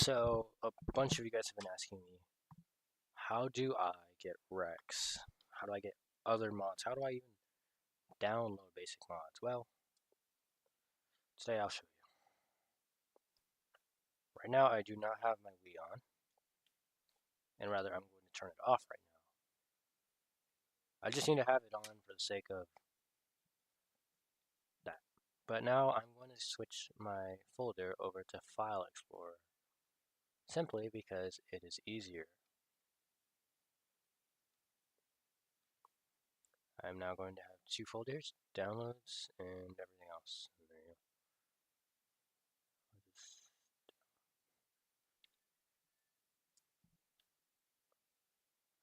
So, a bunch of you guys have been asking me, how do I get Rex? How do I get other mods? How do I even download basic mods? Well, today I'll show you. Right now, I do not have my Wii on, and rather, I'm going to turn it off right now. I just need to have it on for the sake of that. But now I'm going to switch my folder over to File Explorer, simply because it is easier. I'm now going to have two folders, downloads, and everything else. And there you go.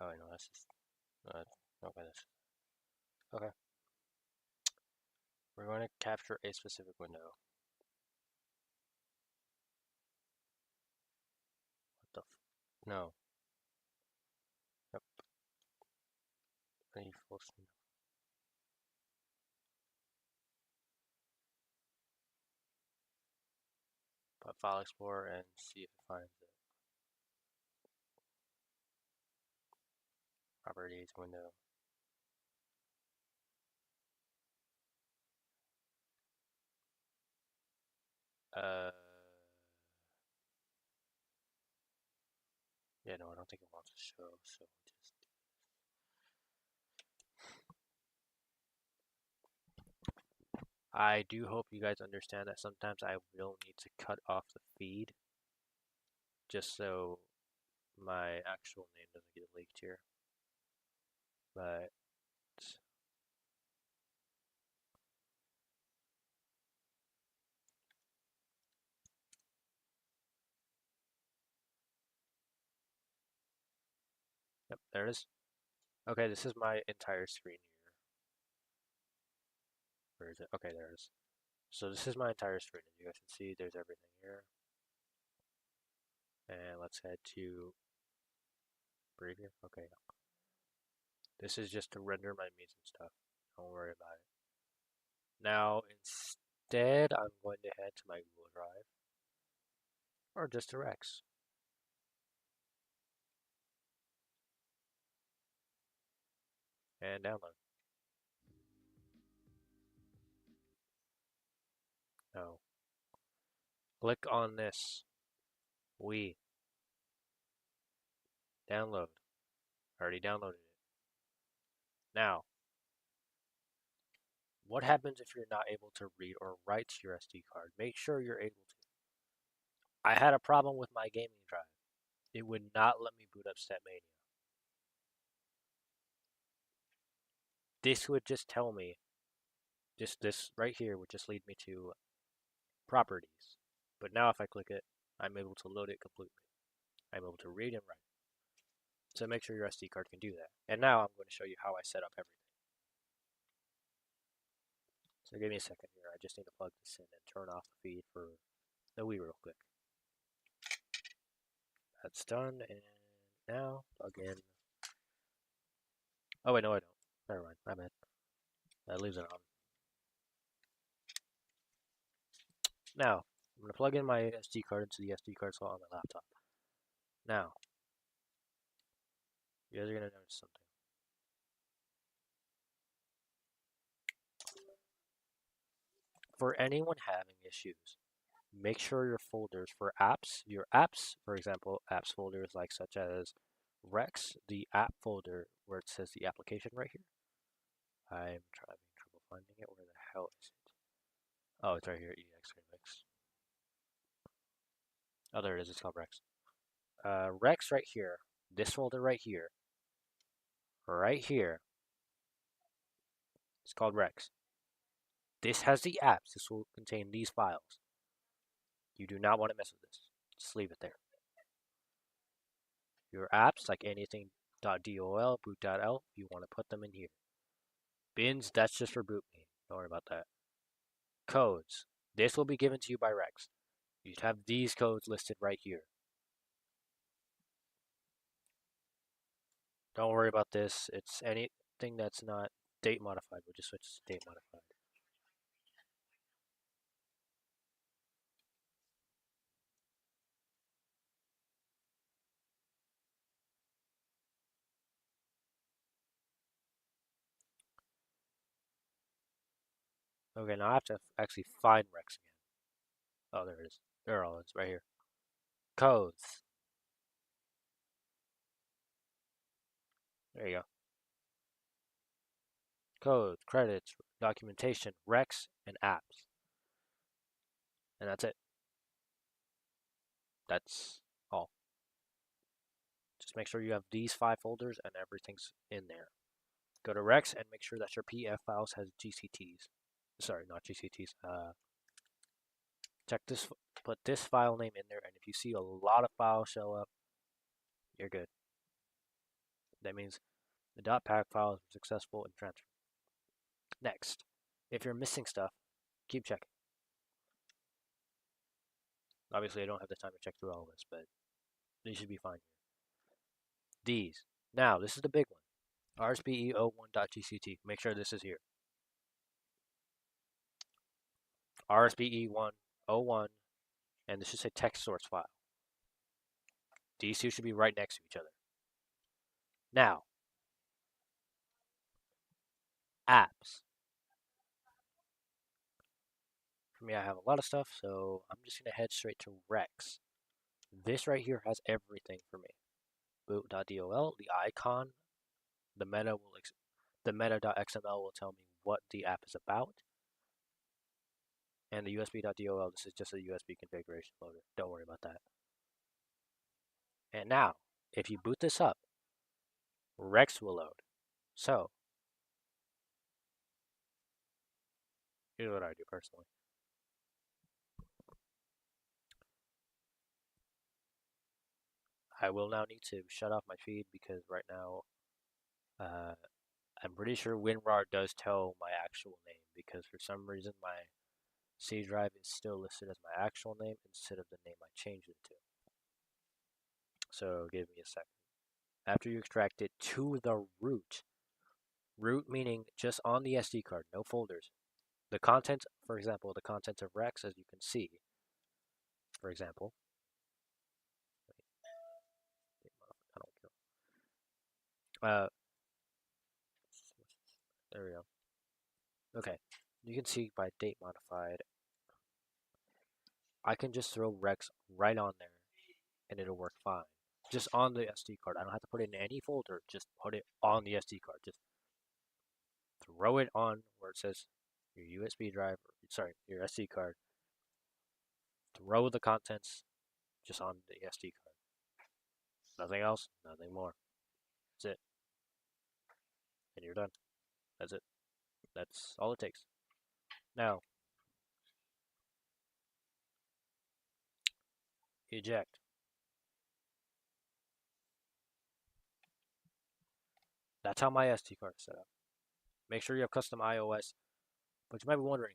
Oh, I know, that's just, okay, that's, okay. We're going to capture a specific window. What the no. Yep. Any full screen. Put File Explorer and see if it finds it. Properties window. Yeah, no, I don't think it wants to show, so just. I do hope you guys understand that sometimes I will need to cut off the feed just so my actual name doesn't get leaked here. But yep, there it is. Okay, this is my entire screen here. Where is it? Okay, there it is. So this is my entire screen. As you guys can see, there's everything here. And let's head to preview. Okay. This is just to render my memes and stuff. Don't worry about it. Now, instead, I'm going to head to my Google Drive. Or just to Rex. And download. No. Click on this. We. Download. Already downloaded it. Now, what happens if you're not able to read or write to your SD card? Make sure you're able to. I had a problem with my gaming drive. It would not let me boot up Stepmania. This would just tell me, just this right here would just lead me to properties. But now if I click it, I'm able to load it completely. I'm able to read and write. So make sure your SD card can do that. And now I'm going to show you how I set up everything. So give me a second here. I just need to plug this in and turn off the feed for the Wii real quick. That's done, and now plug in. Oh wait, no I don't. Never mind, my bad. That leaves it on. Now, I'm going to plug in my SD card into the SD card slot on my laptop. Now, you guys are going to notice something. For anyone having issues, make sure your folders for apps, your apps, for example, apps folders like such as Rex, the app folder where it says the application right here. I'm having trouble finding it. Where the hell is it? Oh, it's right here, EX Remix. Oh, there it is. It's called Rex. Rex right here. This folder right here. Right here. It's called Rex. This has the apps. This will contain these files. You do not want to mess with this. Just leave it there. Your apps, like anything .dol, boot.l, you want to put them in here. Bins, that's just for boot me. Don't worry about that. Codes. This will be given to you by Rex. You'd have these codes listed right here. Don't worry about this. It's anything that's not date modified. We'll just switch to date modified. Okay, now I have to actually find Rex again. Oh, there it is. There it all is, right here. Codes. There you go. Codes, credits, documentation, Rex, and apps. And that's it. That's all. Just make sure you have these 5 folders and everything's in there. Go to Rex and make sure that your PF files has GCTs. Sorry, not GCTs. Check this. Put this file name in there, and if you see a lot of files show up, you're good. That means the .pack file is successful in transfer. Next, if you're missing stuff, keep checking. Obviously, I don't have the time to check through all of this, but you should be fine here. These. Now, this is the big one. RSPE01.gct. Make sure this is here. RSPE101, and this should say text source file. These two should be right next to each other. Now, apps. For me, I have a lot of stuff, so I'm just going to head straight to Rex. This right here has everything for me. Boot.dol, the icon, the the meta.xml will tell me what the app is about, and the USB.dol, this is just a USB configuration loader. Don't worry about that. And now, if you boot this up, Rex will load. So, here's what I do personally. I will now need to shut off my feed because right now, uh, I'm pretty sure WinRAR does tell my actual name because for some reason my C drive is still listed as my actual name instead of the name I changed it to. So give me a second. After you extract it to the root meaning just on the SD card, no folders. The content, for example, the content of Rex, as you can see, for example, I don't care. There we go. Okay, you can see by date modified, I can just throw Rex right on there and it'll work fine. Just on the SD card. I don't have to put it in any folder. Just put it on the SD card. Just throw it on where it says your USB drive, sorry, your SD card. Throw the contents just on the SD card. Nothing else, nothing more. That's it. And you're done. That's it. That's all it takes. Now, eject. That's how my SD card is set up. Make sure you have custom iOS. But you might be wondering,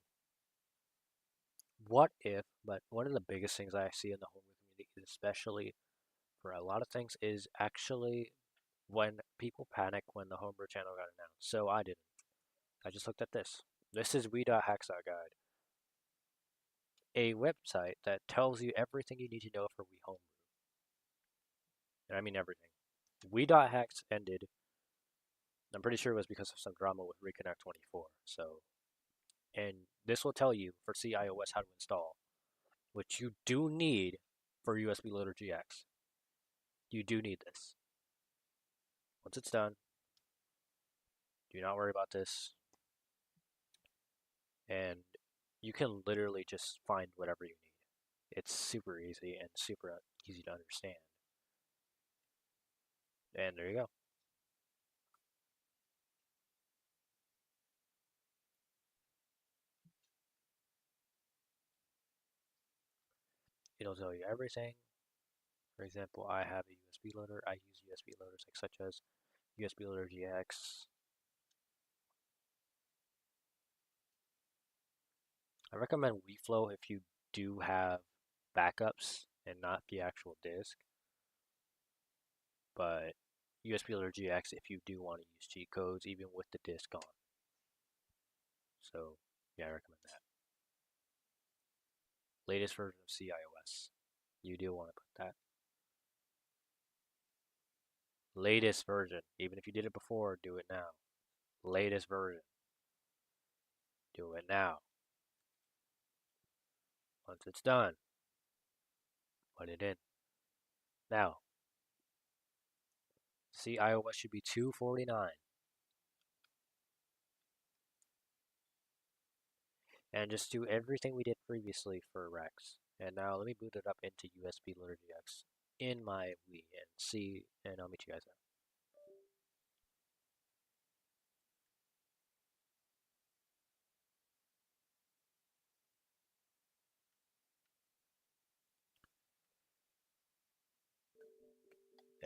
what if, but one of the biggest things I see in the homebrew community, especially for a lot of things, is actually when people panic when the homebrew channel got announced. So I didn't. I just looked at this. This is We.Hacks Guide, a website that tells you everything you need to know for Wii Homebrew. And I mean everything. We.Hacks ended. I'm pretty sure it was because of some drama with Reconnect 24. So, and this will tell you for CIOS how to install, which you do need for USB Loader GX. You do need this. Once it's done, do not worry about this. And you can literally just find whatever you need. It's super easy and super easy to understand. And there you go. It'll tell you everything. For example, I have a USB loader. I use USB loaders like such as USB Loader GX. I recommend WeFlow if you do have backups and not the actual disk. But USB Loader GX if you do want to use cheat codes even with the disk on. So yeah, I recommend that. Latest version of CIOS. You do want to put that. Latest version. Even if you did it before, do it now. Latest version. Do it now. Once it's done, put it in. Now, see, iOS should be 249. And just do everything we did previously for Rex. And now let me boot it up into USB Loader GX in my Wii and see, and I'll meet you guys there.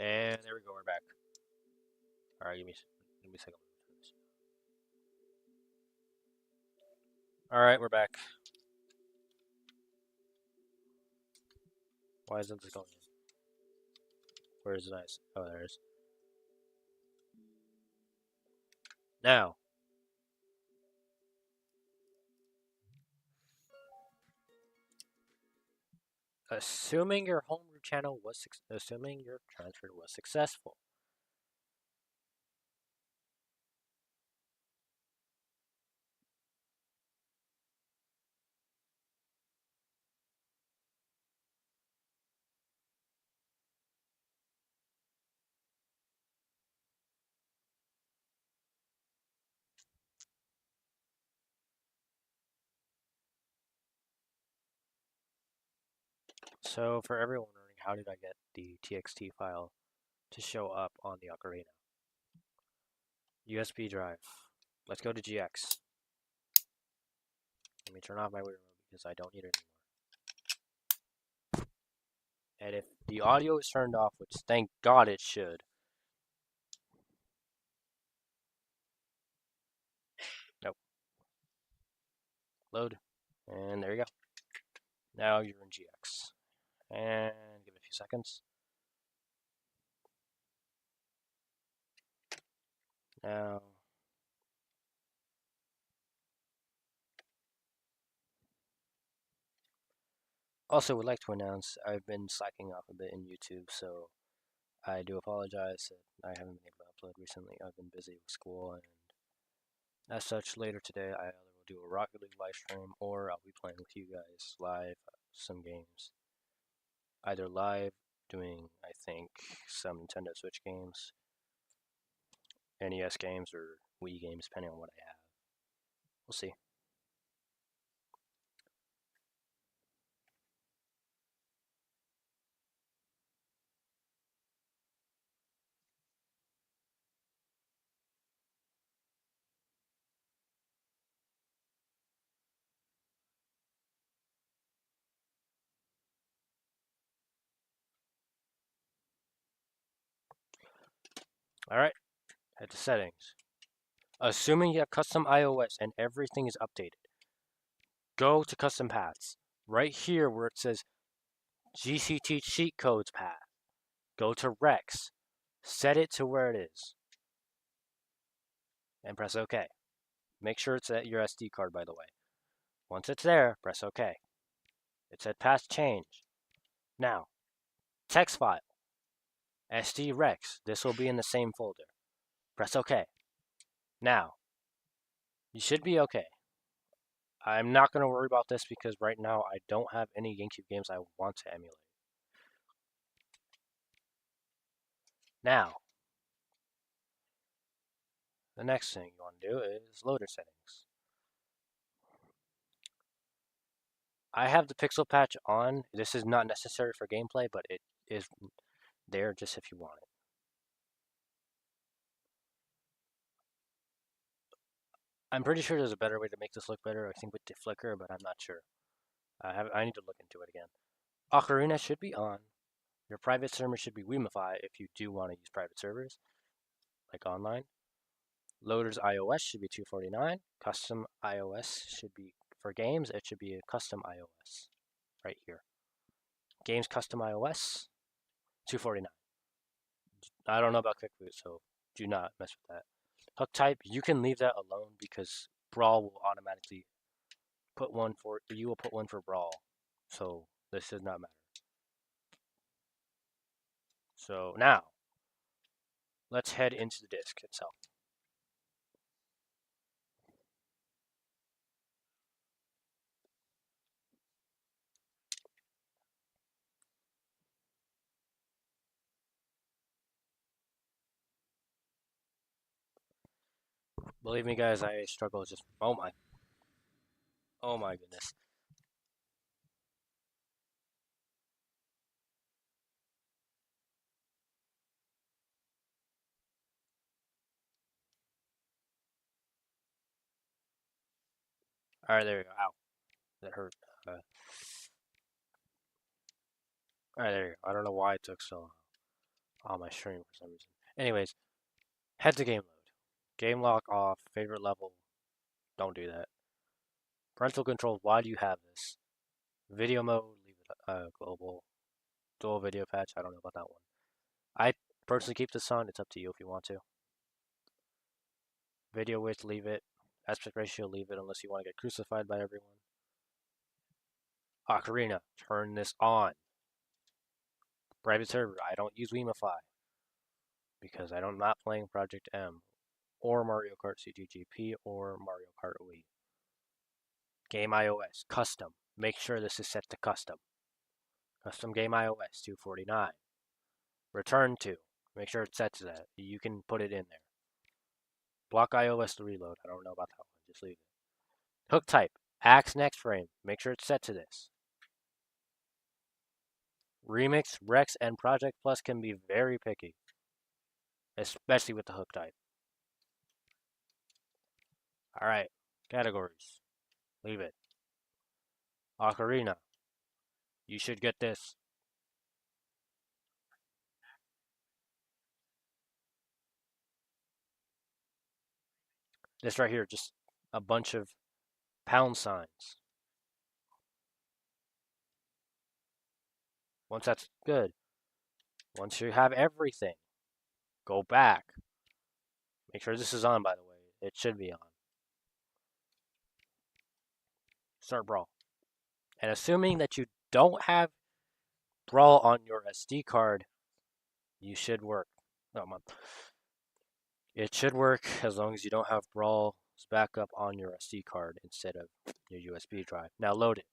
And there we go, we're back. Alright, give me a second. Alright, we're back. Why isn't this going in? Where is it nice? Oh, there it is. Now, assuming your homebrew channel was, assuming your transfer was successful. So for everyone wondering, how did I get the TXT file to show up on the Ocarina? USB drive. Let's go to GX. Let me turn off my Wii remote because I don't need it anymore. And if the audio is turned off, which thank God it should. Nope. Load. And there you go. Now you're in GX. And give it a few seconds. Now, also would like to announce I've been slacking off a bit in YouTube, so I do apologize that I haven't been able to upload recently. I've been busy with school, and as such, later today I either will do a Rocket League live stream or I'll be playing with you guys live some games. Either live, doing, I think, some Nintendo Switch games, NES games, or Wii games, depending on what I have. We'll see. Alright, head to settings. Assuming you have custom iOS and everything is updated, go to custom paths. Right here where it says GCT cheat codes path, go to Rex, set it to where it is, and press OK. Make sure it's at your SD card, by the way. Once it's there, press OK. It said path change. Now, text file, SD Rex. This will be in the same folder. Press OK. Now, you should be okay. I'm not going to worry about this because right now I don't have any GameCube games I want to emulate. Now, the next thing you want to do is loader settings. I have the pixel patch on. This is not necessary for gameplay, but it is there just if you want it. I'm pretty sure there's a better way to make this look better. I think with the flicker, but I'm not sure. I need to look into it again. Ocarina should be on. Your private server should be Wiimify if you do want to use private servers, like online. Loader's iOS should be 249. Custom iOS should be, for games, it should be a custom iOS right here. Games custom iOS, 249. I don't know about quick boot, so do not mess with that. Hook type, you can leave that alone because Brawl will automatically put one for, you will put one for Brawl. So this does not matter. So now, let's head into the disk itself. Believe me, guys, I struggle just. Oh my goodness. All right, there you go. Ow, that hurt. All right, there you go. I don't know why it took so long on my stream for some reason. Anyways, head to game mode. Game lock off. Favorite level. Don't do that. Parental controls. Why do you have this? Video mode. Leave it global. Dual video patch. I don't know about that one. I personally keep this on. It's up to you if you want to. Video width. Leave it. Aspect ratio. Leave it unless you want to get crucified by everyone. Ocarina. Turn this on. Private server. I don't use Weamify because I'm not playing Project M or Mario Kart CGGP or Mario Kart Wii. Game iOS, custom. Make sure this is set to custom. Custom game iOS 249. Return to. Make sure it's set to that. You can put it in there. Block iOS to reload. I don't know about that one. Just leave it. Hook type. Axe next frame. Make sure it's set to this. Remix, Rex, and Project Plus can be very picky, especially with the hook type. Alright, categories. Leave it. Ocarina. You should get this. This right here, just a bunch of pound signs. Once that's good, once you have everything, go back. Make sure this is on, by the way. It should be on. Start Brawl. And assuming that you don't have Brawl on your SD card, you should work. Oh, man. It should work as long as you don't have Brawl's backup on your SD card instead of your USB drive. Now load it.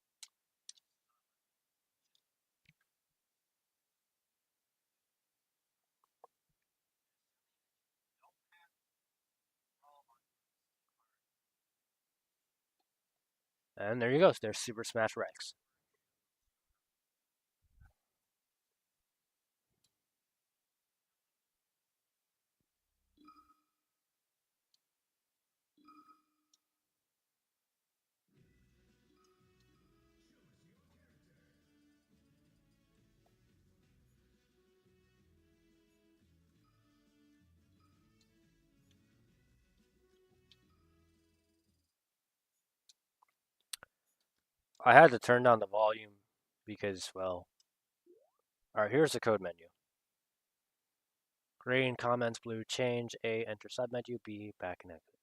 And there you go. There's Super Smash Rex. I had to turn down the volume because, well, alright, here's the code menu. Green, comments, blue, change, A, enter submenu, B, back and exit.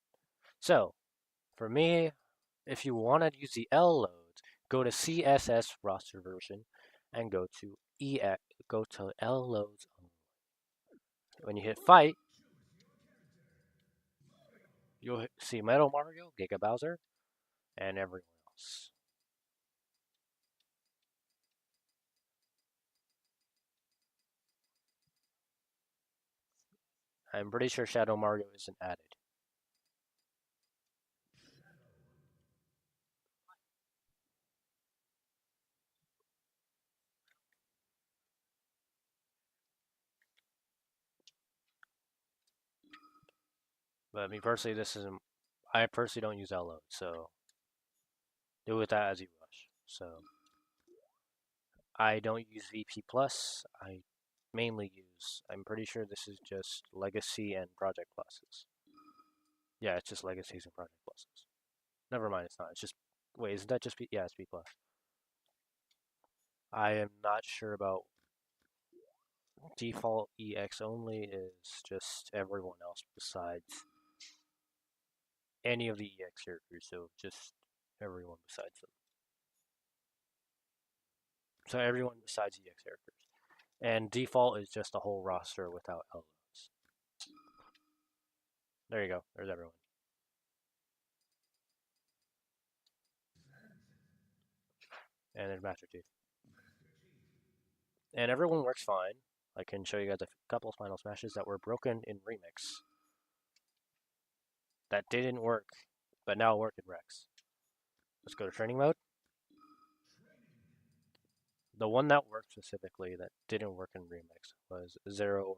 So, for me, if you want to use the L loads, go to CSS roster version and go to L loads. When you hit fight, you'll see Metal Mario, Giga Bowser, and everyone else. I'm pretty sure Shadow Mario isn't added. But me personally, I personally don't use L loads, so do with that as you wish. So I don't use VP Plus. I mainly use. I'm pretty sure this is just Legacy and Project Pluses. Yeah, it's just Legacies and Project Pluses. Never mind, it's not. It's just. Wait, isn't that just B? Yeah, it's B plus. I am not sure about default EX only is just everyone else besides any of the EX characters. So just everyone besides them. So everyone besides EX characters. And default is just a whole roster without elements. There you go. There's everyone. And there's Master Chief. And everyone works fine. I can show you guys a couple of Final Smashes that were broken in Remix. that didn't work, but now work in Rex. Let's go to training mode. The one that worked specifically that didn't work in Remix was Zero Aura.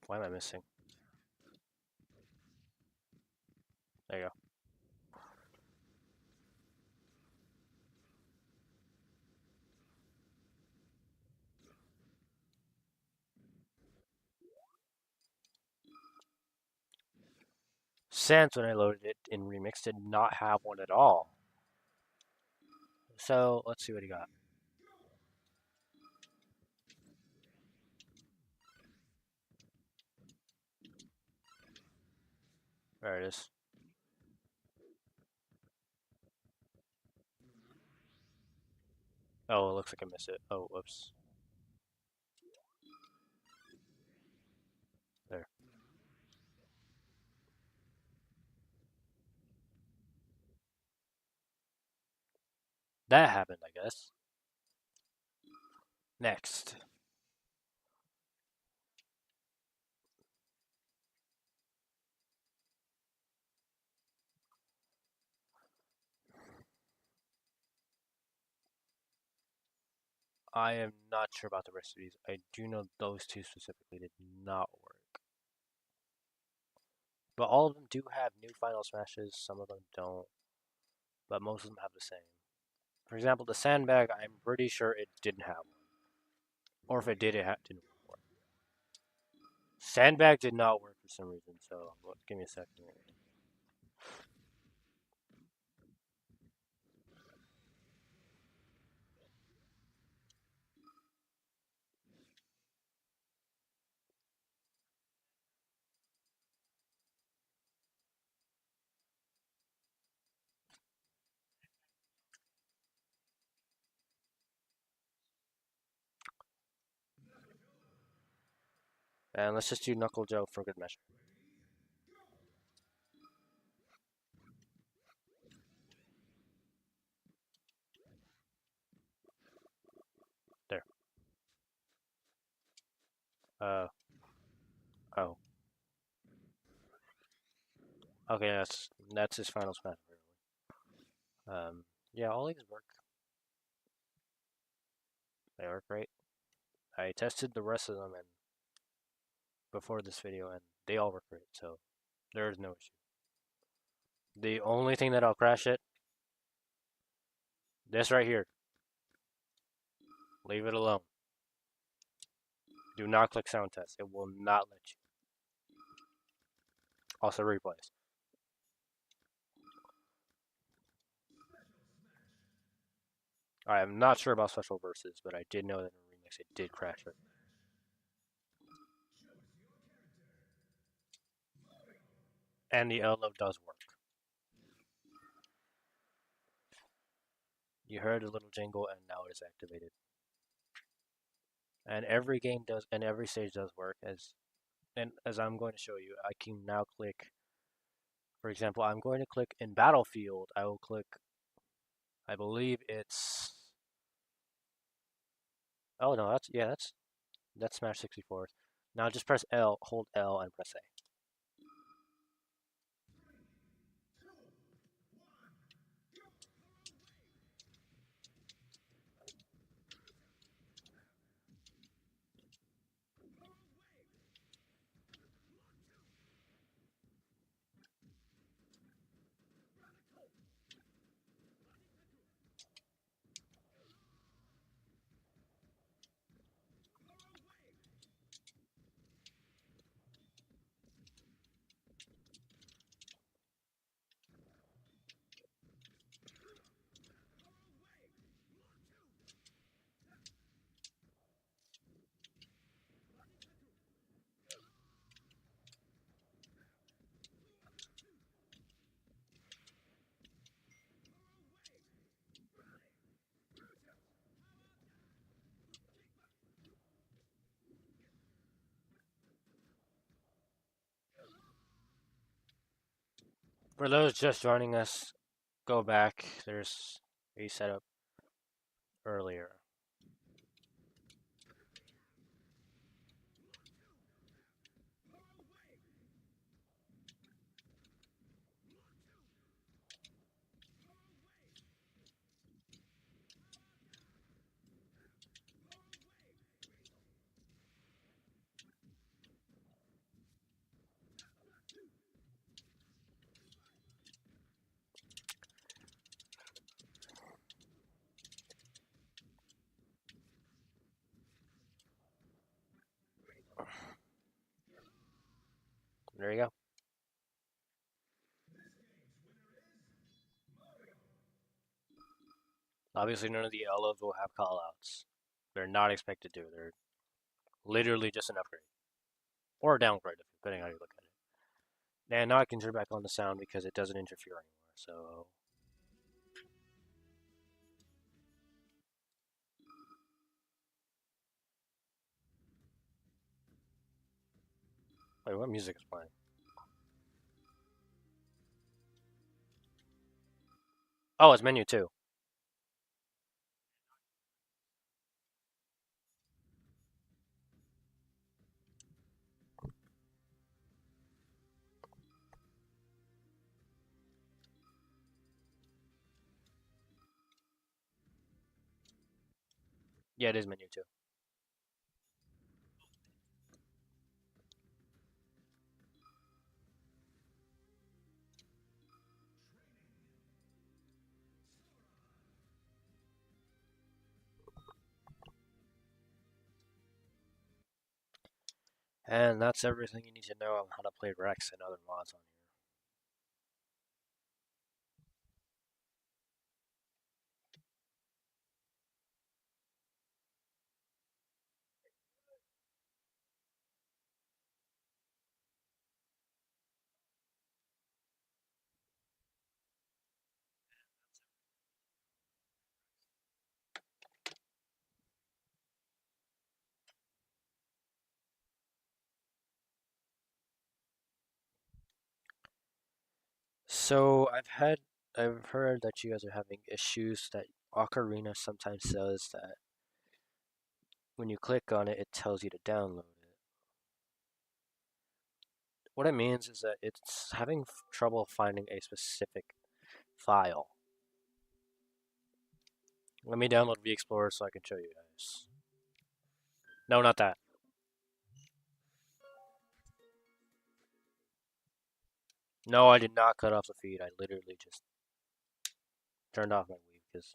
Why am I missing? There you go. Sans, when I loaded it in Remix, did not have one at all. So let's see what he got. There it is. Oh, it looks like I missed it. Oh, whoops. There. That happened, I guess. Next. I am not sure about the rest of these. I do know those two specifically did not work. But all of them do have new Final Smashes. Some of them don't. But most of them have the same. For example, the Sandbag, I'm pretty sure it didn't have one. Or if it did, didn't work. Sandbag did not work for some reason, so give me a second here. And let's just do Knuckle Joe for good measure. There. Uh, oh. Okay, that's his final smash. Yeah, all these work. They work great. I tested the rest of them and before this video, and they all work great. So there is no issue. The only thing that'll crash it, this right here. Leave it alone. Do not click sound test. It will not let you. Also replays. I am not sure about special verses, but I did know that in Remix it did crash it. And the Elo does work. You heard a little jingle and now it is activated. And every game does, and every stage does work. As I'm going to show you, I can now click. For example, I'm going to click in Battlefield. I will click. I believe it's. Oh no, that's Smash 64. Now just press L, hold L, and press A. For those just joining us, go back. There's a setup earlier. There you go. Obviously, none of the LOs will have callouts. They're not expected to. They're literally just an upgrade or a downgrade, depending on how you look at it. And now I can turn back on the sound because it doesn't interfere anymore. So, wait, what music is playing? Oh, it's menu too. Yeah, it is menu too. And that's everything you need to know on how to play Rex and other mods on here. So I've heard that you guys are having issues that Ocarina sometimes says that when you click on it, it tells you to download it. What it means is that it's having trouble finding a specific file. Let me download V Explorer so I can show you guys. No, not that. No, I did not cut off the feed. I literally just turned off my Wii because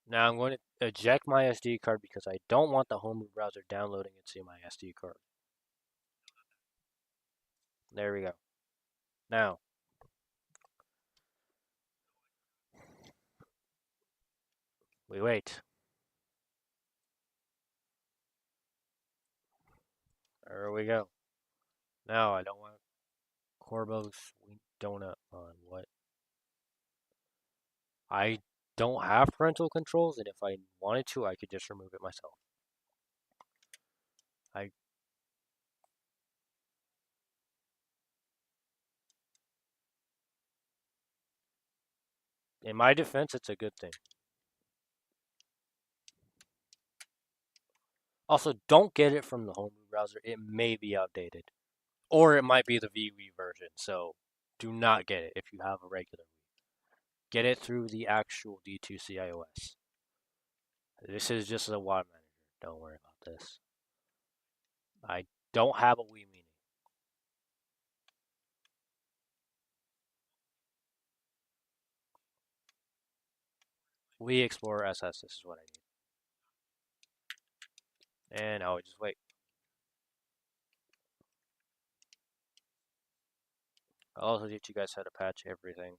now I'm going to eject my SD card because I don't want the homebrew browser downloading into my SD card. There we go. Now, we wait. There we go. Now I don't want Corbo's sweet donut on what? I don't have parental controls, and if I wanted to, I could just remove it myself. I, in my defense, it's a good thing. Also, don't get it from the homebrew browser. It may be outdated, or it might be the VWii version. So, do not get it if you have a regular Wii. Get it through the actual D2C iOS. This is just a WAD manager. Don't worry about this. I don't have a Wii Mini. Wii Explorer SS. This is what I need. And I'll just wait. I'll also teach you guys how to patch everything.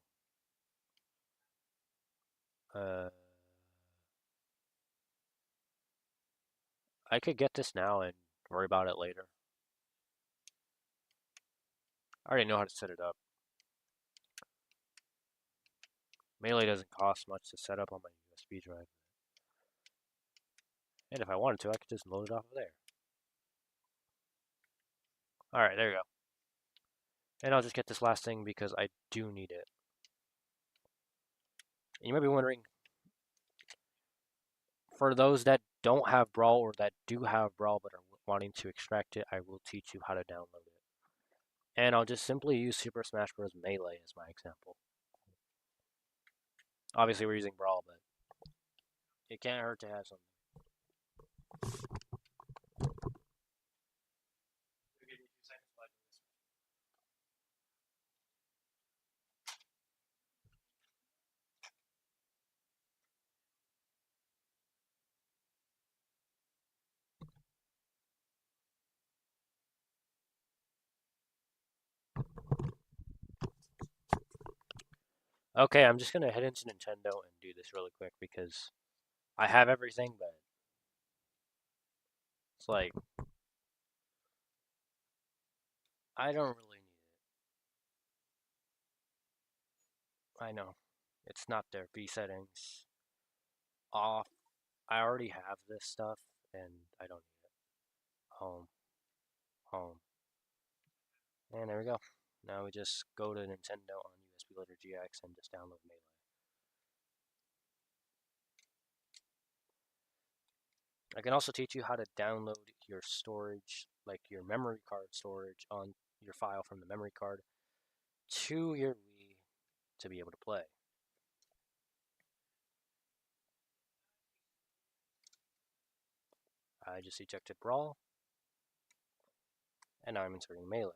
Uh, I could get this now and worry about it later. I already know how to set it up. Melee doesn't cost much to set up on my USB drive. And if I wanted to, I could just load it off of there. Alright, there you go. And I'll just get this last thing because I do need it. And you might be wondering, for those that don't have Brawl or that do have Brawl but are wanting to extract it, I will teach you how to download it. And I'll just simply use Super Smash Bros. Melee as my example. Obviously, we're using Brawl, but it can't hurt to have something. Okay, I'm just gonna head into Nintendo and do this really quick because I have everything, but it's like I don't really need it. I know it's not there. B settings off. I already have this stuff, and I don't need it. Home, home, and there we go. Now we just go to Nintendo on USB Loader GX and just download Melee. I can also teach you how to download your storage, like your memory card storage, on your file from the memory card to your Wii to be able to play. I just ejected Brawl, and now I'm inserting Melee.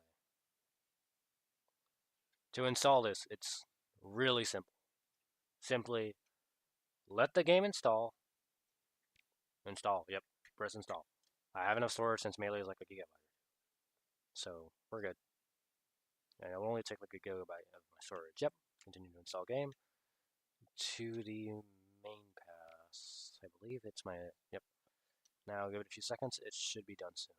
To install this, it's really simple. Simply let the game install. Install, yep, press install. I have enough storage since Melee is like a gigabyte. So we're good. And it will only take like a gigabyte of my storage. Yep, continue to install game. To the main pass. I believe it's my, yep. Now give it a few seconds, it should be done soon.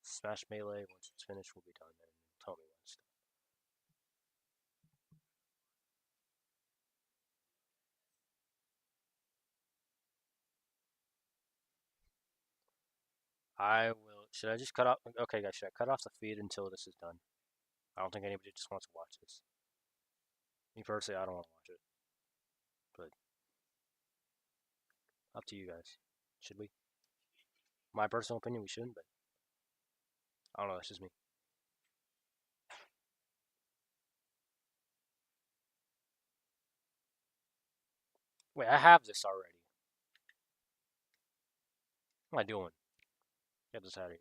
Smash Melee, once it's finished, will be done, and tell me when it's done. I will. Should I just cut off? Okay, guys, should I cut off the feed until this is done? I don't think anybody just wants to watch this. Me personally, I don't want to watch it, but up to you guys. Should we? My personal opinion, we shouldn't, but I don't know. That's just me. Wait, I have this already. What am I doing? Get this out of here.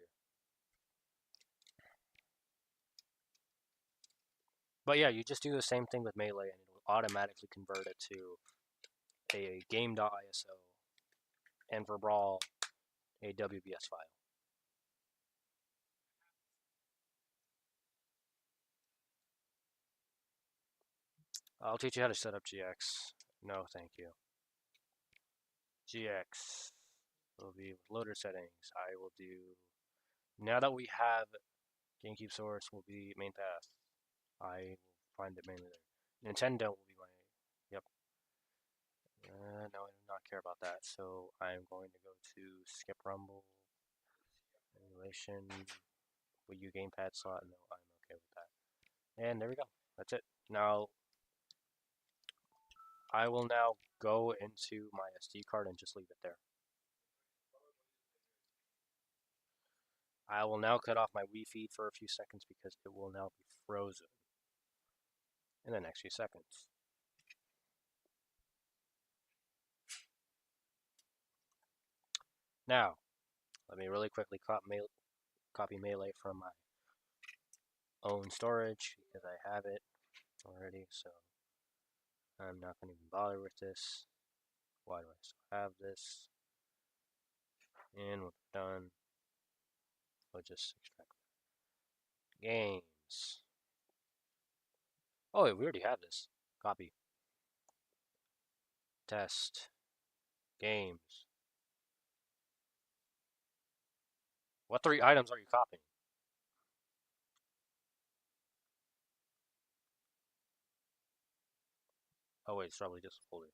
But yeah, you just do the same thing with Melee, and it will automatically convert it to a game.iso, and for Brawl, a WBS file. I'll teach you how to set up GX. No, thank you. GX will be loader settings. I will do. Now that we have GameCube source, will be main path. I will find it mainly there. Nintendo will be my. Yep. No, I do not care about that. So I'm going to go to skip Rumble, emulation, Wii U gamepad slot. No, I'm okay with that. And there we go. That's it. Now I will now go into my SD card and just leave it there. I will now cut off my Wii feed for a few seconds because it will now be frozen in the next few seconds. Now, let me really quickly copy Melee from my own storage because I have it already, so I'm not going to even bother with this. Why do I still have this? And when we're done, we'll just extract games. Oh, wait, we already have this. Copy. Test. Games. What 3 items are you copying? Oh wait, it's probably just a folder.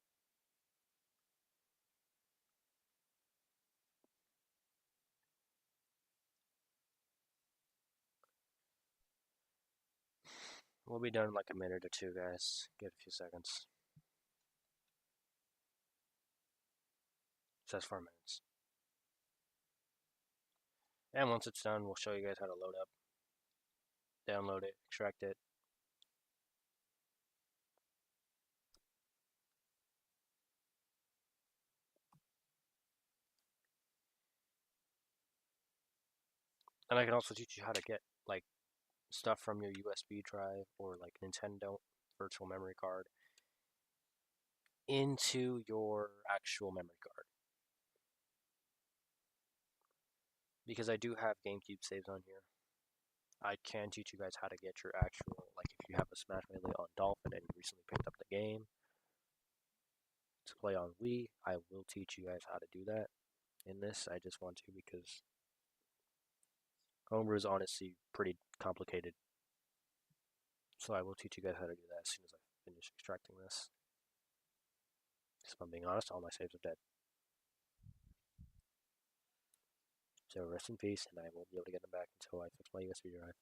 We'll be done in like a minute or two, guys. Get a few seconds. It says 4 minutes. And once it's done, we'll show you guys how to load up, download it, extract it. And I can also teach you how to get like stuff from your USB drive or like Nintendo virtual memory card into your actual memory card. Because I do have GameCube saves on here. I can teach you guys how to get your actual, like if you have a Smash Melee on Dolphin and you recently picked up the game to play on Wii, I will teach you guys how to do that in this. I just want to because Homebrew is honestly pretty complicated. So I will teach you guys how to do that as soon as I finish extracting this. Because if I'm being honest, all my saves are dead. So rest in peace, and I won't be able to get them back until I fix my USB drive.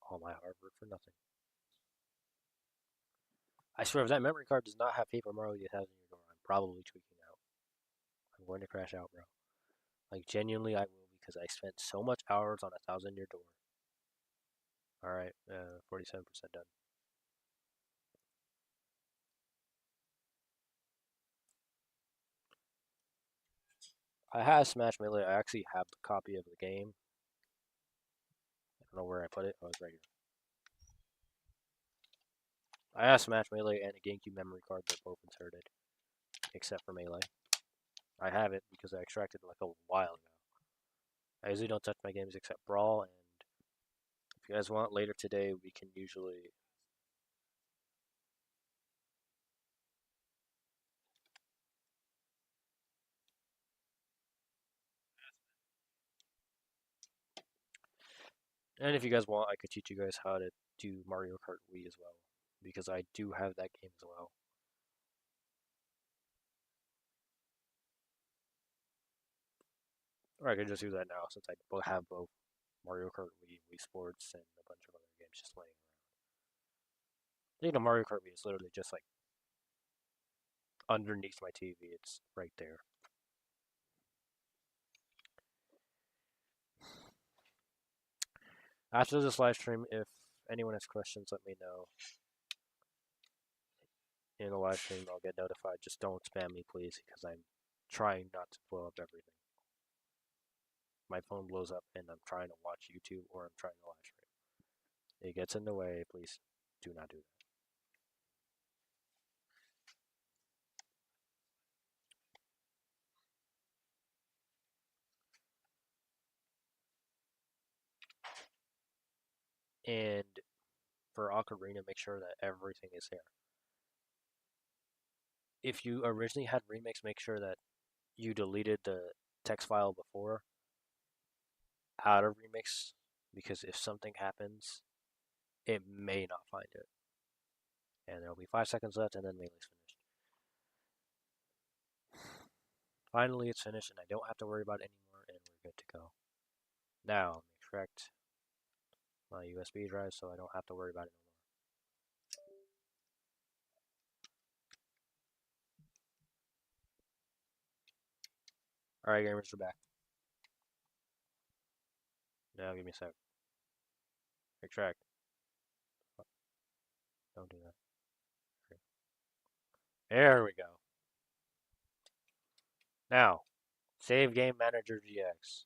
All my hard work for nothing. I swear, if that memory card does not have Paper Mario 1000 in your door, I'm probably tweaking out. I'm going to crash out, bro. Like, genuinely, I will, because I spent so much hours on 1000 Year Door. Alright, 47% done. I have Smash Melee. I actually have the copy of the game. I don't know where I put it. Oh, it's right here. I have Smash Melee and a GameCube memory card. They're both inserted, except for Melee. I have it because I extracted it like a while ago. I usually don't touch my games except Brawl, and if you guys want, later today we can usually... And if you guys want, I could teach you guys how to do Mario Kart Wii as well, because I do have that game as well. Or I could just do that now since I have both Mario Kart Wii, Wii Sports, and a bunch of other games just laying around. Mario Kart Wii is literally just like underneath my TV. It's right there. After this live stream, if anyone has questions, let me know. In the live stream, I'll get notified. Just don't spam me, please, because I'm trying not to blow up everything. My phone blows up and I'm trying to watch YouTube or I'm trying to live stream. It gets in the way. Please do not do that. And for Ocarina, make sure that everything is there. If you originally had Remix, make sure that you deleted the text file before out of Remix, because if something happens, it may not find it. And there'll be 5 seconds left, and then Melee's finished. Finally, it's finished, and I don't have to worry about it anymore, and we're good to go. Now, let me extract my USB drive so I don't have to worry about it no more. Alright, gamers, we're back. Now, give me a sec. Extract. Don't do that. There we go. Now, save Game Manager GX.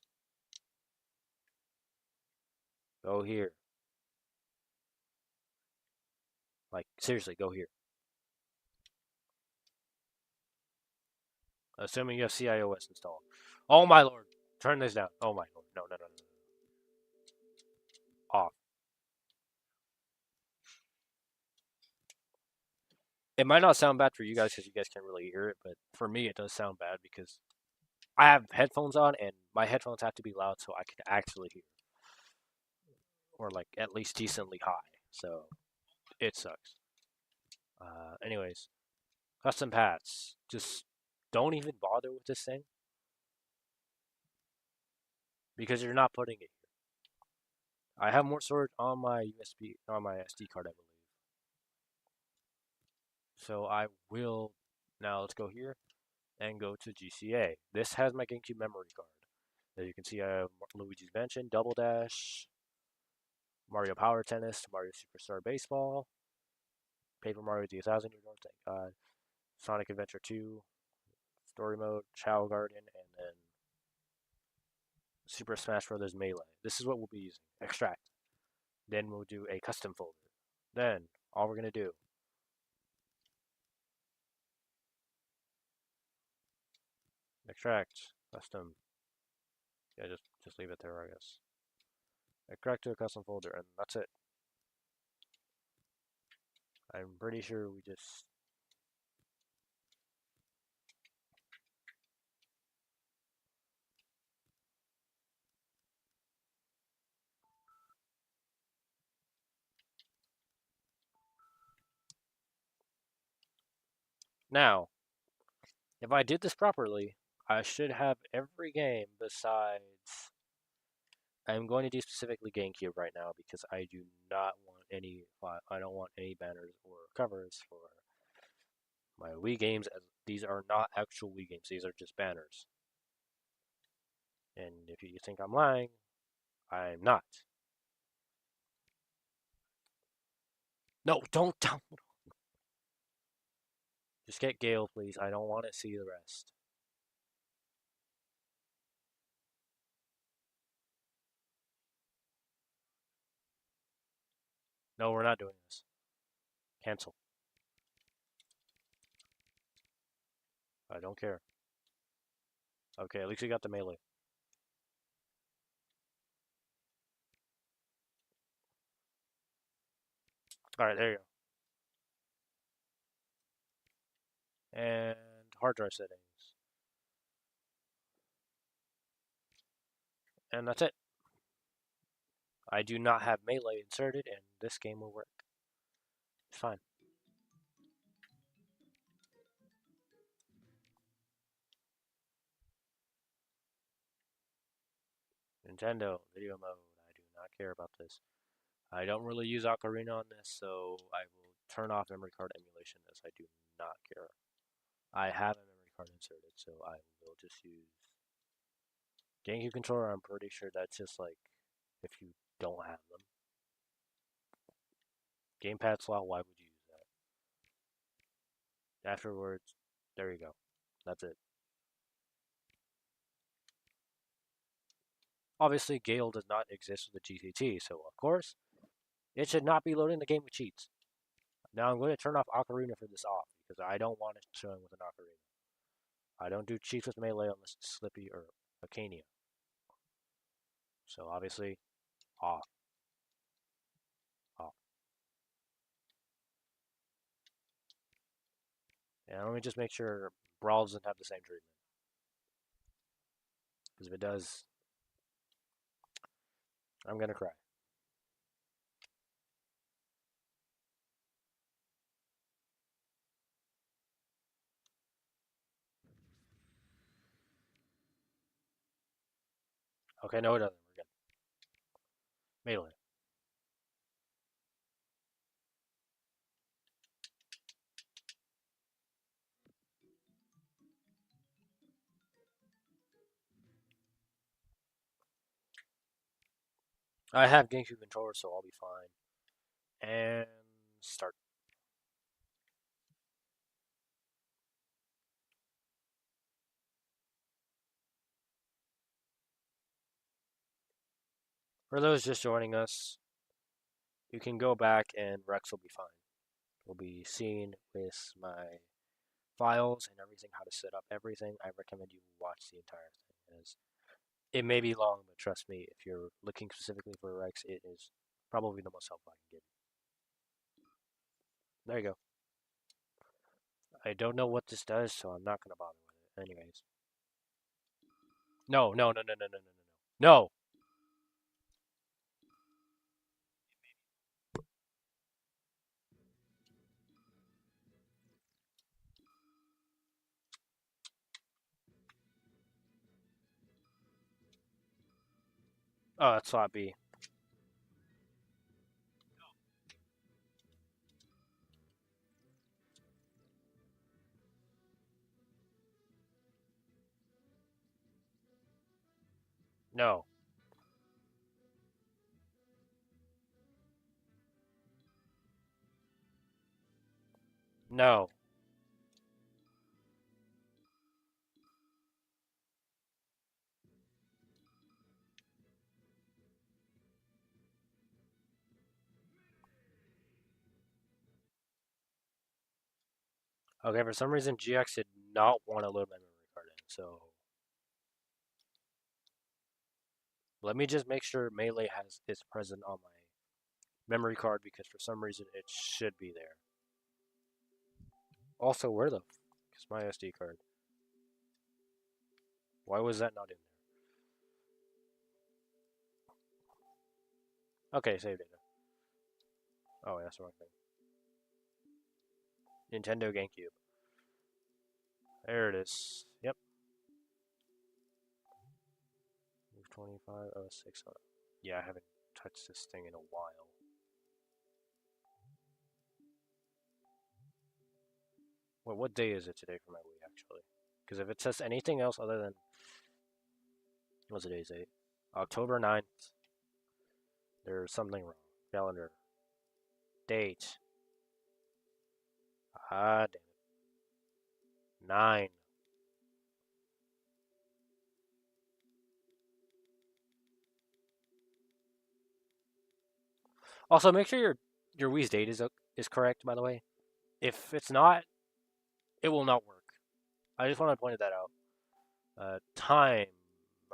Go here. Like, seriously, go here. Assuming you have CIOS installed. Oh my lord. Turn this down. Oh my lord. No, no, no, no. Off. It might not sound bad for you guys because you guys can't really hear it, but for me it does sound bad because I have headphones on and my headphones have to be loud so I can actually hear. Or like at least decently high. So it sucks. Anyways, custom paths. Just don't even bother with this thing because you're not putting it here. I have more storage on my USB on my SD card, I believe. So I will now. Let's go here and go to GCA. This has my GameCube memory card. As you can see, I have Luigi's Mansion, Double Dash, Mario Power Tennis, Mario Superstar Baseball, Paper Mario 2000, thank God, Sonic Adventure 2, Story Mode, Chow Garden, and then Super Smash Bros. Melee. This is what we'll be using. Extract. Then we'll do a custom folder. Then, all we're going to do, extract, custom. Yeah, just leave it there, I guess. Extract to a custom folder, and that's it. I'm pretty sure we just... Now, if I did this properly, I should have every game besides... I'm going to do specifically GameCube right now because I do not want any... I don't want any banners or covers for my Wii games, as these are not actual Wii games. These are just banners. And if you think I'm lying, I'm not. No, don't download. Just get Gale, please. I don't want to see the rest. No, we're not doing this. Cancel. I don't care. Okay, at least we got the melee. Alright, there you go. And hard drive settings. And that's it. I do not have melee inserted, and this game will work. It's fine. Nintendo video mode. I do not care about this. I don't really use Ocarina on this, so I will turn off memory card emulation as I do not care. I have a memory card inserted, so I will just use GameCube controller. I'm pretty sure that's just like if you don't have them. Gamepad slot, why would you use that? Afterwards, there you go. That's it. Obviously, Gale does not exist with the GCT, so of course, it should not be loading the game with cheats. Now I'm going to turn off Ocarina for this off, because I don't want it showing with an Ocarina. I don't do cheats with Melee unless it's Slippy or Acania. So obviously, off, off. And let me just make sure Brawl doesn't have the same treatment. Because if it does, I'm going to cry. Okay, no it doesn't. We're good. Melee. I have GameCube controller, so I'll be fine. And start. For those just joining us, you can go back and Rex will be fine. We'll be seeing with my files and everything, how to set up everything. I recommend you watch the entire thing, as it may be long, but trust me, if you're looking specifically for Rex, it is probably the most helpful I can give you. There you go. I don't know what this does, so I'm not gonna bother with it. Anyways. No, no, no, no, no, no, no, no, no. No! Oh, that's slot B. No. No. Okay, for some reason GX did not want to load my memory card in, so let me just make sure Melee has is present on my memory card because for some reason it should be there. Also, where the f is my SD card? Why was that not in there? Okay, save data. Oh, that's the wrong thing. Nintendo GameCube. There it is. Yep. 25, 06. Yeah, I haven't touched this thing in a while. Well, what day is it today for my Wii, actually? Because if it says anything else other than... What's today's date? October 9th. There's something wrong. Calendar. Date. Ah, damn it. 9. Also, make sure your Wii's date is correct, by the way. If it's not, it will not work. I just want to point that out. Time.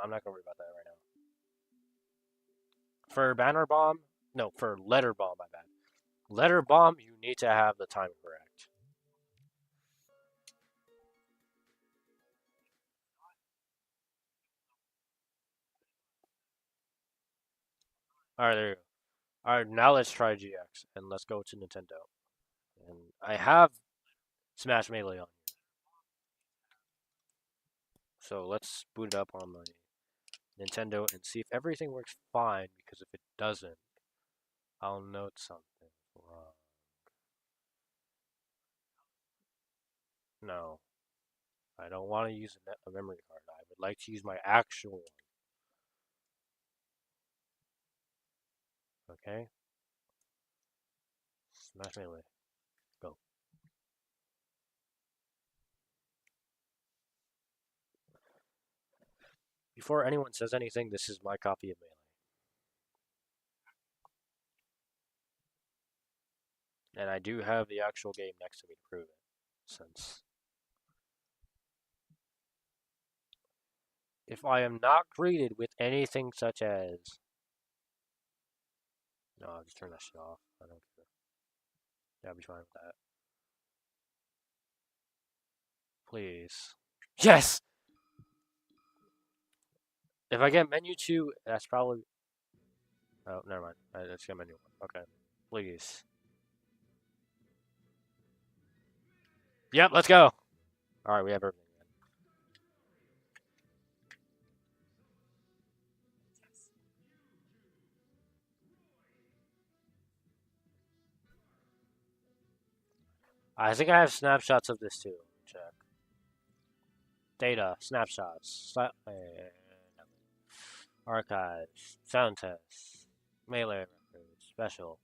I'm not going to worry about that right now. For Banner Bomb, no, for Letter Bomb, my bad. Letter Bomb, you need to have the time correct. Alright, there you go. Alright, now let's try GX, and let's go to Nintendo. And I have Smash Melee on here. So let's boot it up on my Nintendo and see if everything works fine, because if it doesn't, I'll note something wrong. No, I don't want to use a memory card. I would like to use my actual one. Okay? Smash Melee. Go. Before anyone says anything, this is my copy of Melee. And I do have the actual game next to me to prove it. Since if I am not greeted with anything such as... No, I'll just turn that shit off. I don't care. Yeah, I'll be fine with that. Please. Yes! If I get menu 2, that's probably... Oh, never mind. Let's get menu 1. Okay. Please. Yep, let's go! Alright, we have everything. I think I have snapshots of this too. Check. Data, snapshots, archives, sound tests, melee records, special,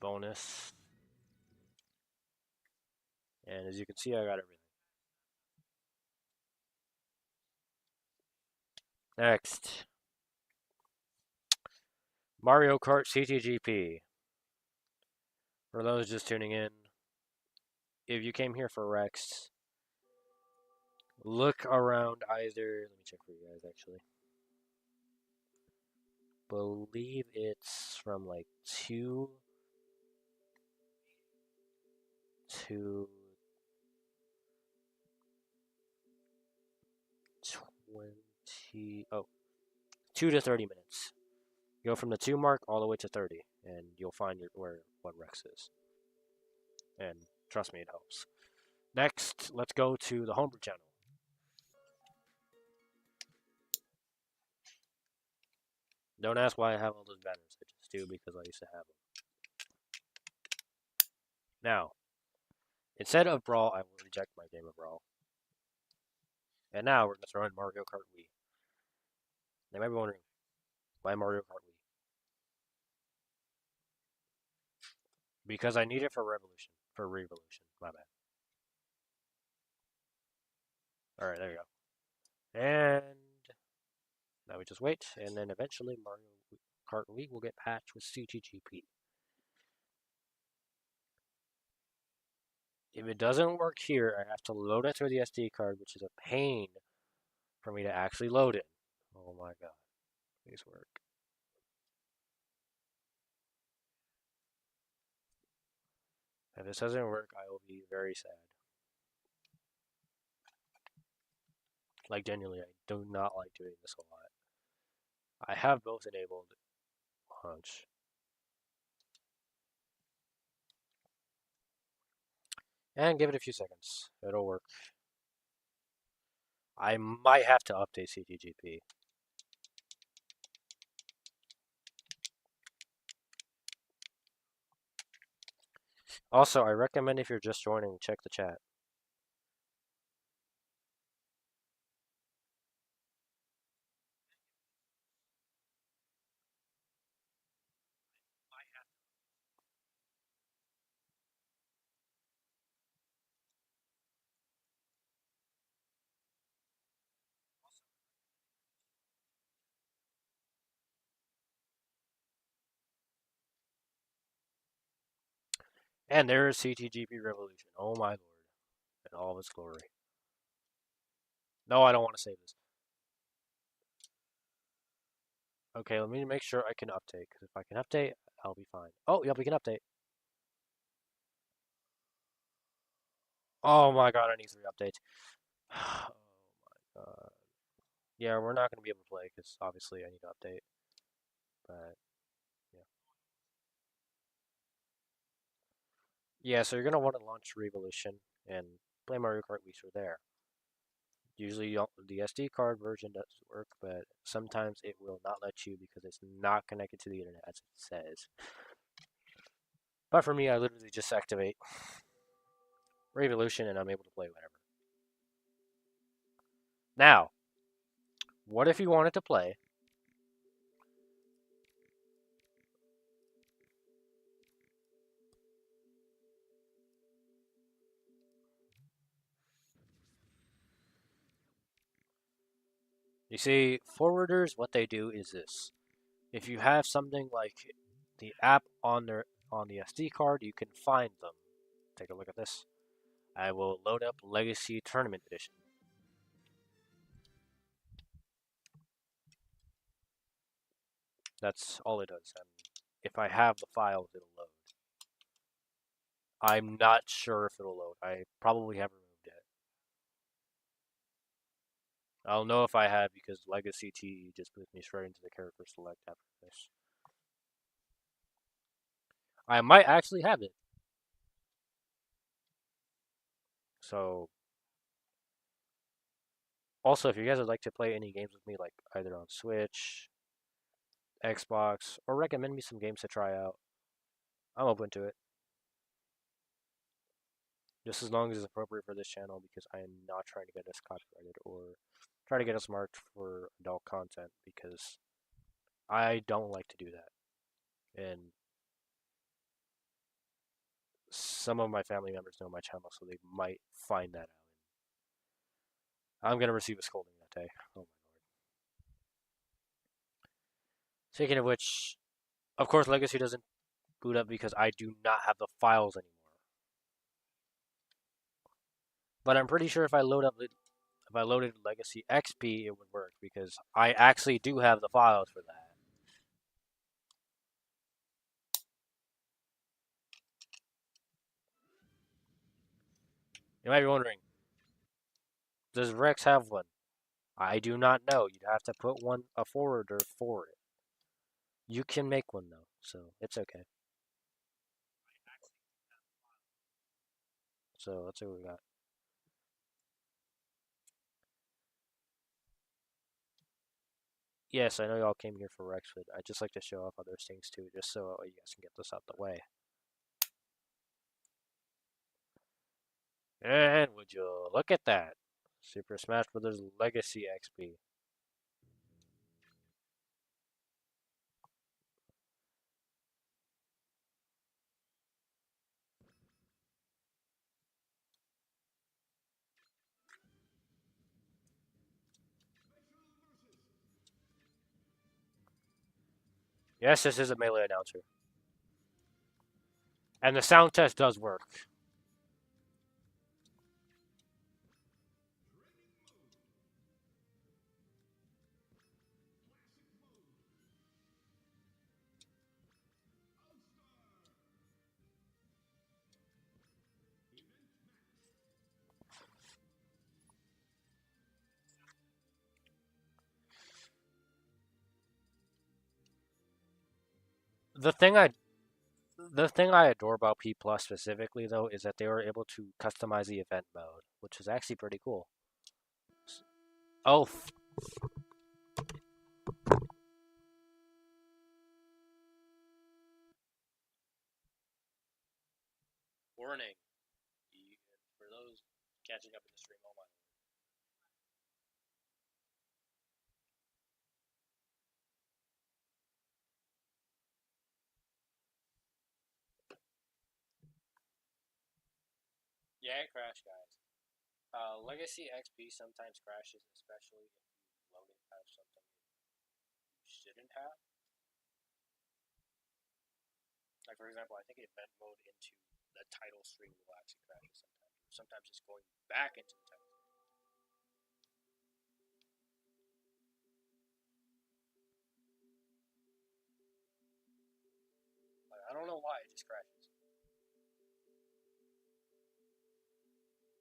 bonus, and as you can see, I got everything. Next, Mario Kart CTGP. For those just tuning in, if you came here for Rex, look around either. Let me check for you guys actually. Believe it's from like 2 to 20. Oh, 2 to 30 minutes. Go from the 2 mark all the way to 30, and you'll find where what Rex is. And trust me, it helps. Next, let's go to the homebrew channel. Don't ask why I have all those banners. I just do because I used to have them. Now, instead of Brawl, I will reject my game of Brawl. And now we're gonna throw in Mario Kart Wii. They might be wondering why Mario Kart Wii? Because I need it for Revolution. For Revolution. My bad. All right, there you go. And now we just wait, and then eventually Mario Kart Wii will get patched with CTGP. If it doesn't work here, I have to load it through the SD card, which is a pain for me to actually load it. Oh my god, please work. If this doesn't work, I will be very sad. Like, genuinely, I do not like doing this a lot. I have both enabled launch. And give it a few seconds. It'll work. I might have to update CTGP. Also, I recommend if you're just joining, check the chat. And there is CTGP Revolution. Oh my lord. In all of its glory. No, I don't want to save this. Okay, let me make sure I can update, because if I can update, I'll be fine. Oh, yep, we can update. Oh my god, I need 3 updates. Oh my god. Yeah, we're not going to be able to play, because obviously I need to update. But, yeah. Yeah, so you're going to want to launch Revolution and play Mario Kart Wii through there. Usually the SD card version does work, but sometimes it will not let you because it's not connected to the internet, as it says. But for me, I literally just activate Revolution and I'm able to play whatever. Now, what if you wanted to play? You see, forwarders, what they do is this. If you have something like the app on the SD card, you can find them. Take a look at this. I will load up Legacy Tournament Edition. That's all it does. And if I have the files, it'll load. I'm not sure if it'll load. I probably haven't removed it. I'll know if I have because Legacy T just puts me straight into the character select after this. I might actually have it. So, also, if you guys would like to play any games with me, like either on Switch, Xbox, or recommend me some games to try out, I'm open to it. Just as long as it's appropriate for this channel, because I am not trying to get us copyrighted or try to get us marked for adult content, because I don't like to do that. And some of my family members know my channel, so they might find that out. I'm gonna receive a scolding that day. Oh my lord. Speaking of which, of course, Legacy doesn't boot up because I do not have the files anymore. But I'm pretty sure if I loaded Legacy XP, it would work because I actually do have the files for that. You might be wondering, does Rex have one? I do not know. You'd have to put a forwarder for it. You can make one though, so it's okay. So let's see what we got. Yes, I know y'all came here for Rex, but I just like to show off other things too, just so you guys can get this out the way. And would you look at that? Super Smash Bros. Legacy XP. Yes, this is a melee announcer. And the sound test does work. The thing I the thing I adore about P Plus specifically though is that they were able to customize the event mode, which is actually pretty cool. Oh, warning! For those catching up in the stream, oh my. Yeah, it crashed, guys. Legacy XP sometimes crashes, especially if you load it out of something you shouldn't have. Like for example, I think event mode into the title screen will actually crash sometimes. Sometimes it's going back into the title. Like, I don't know why it just crashes.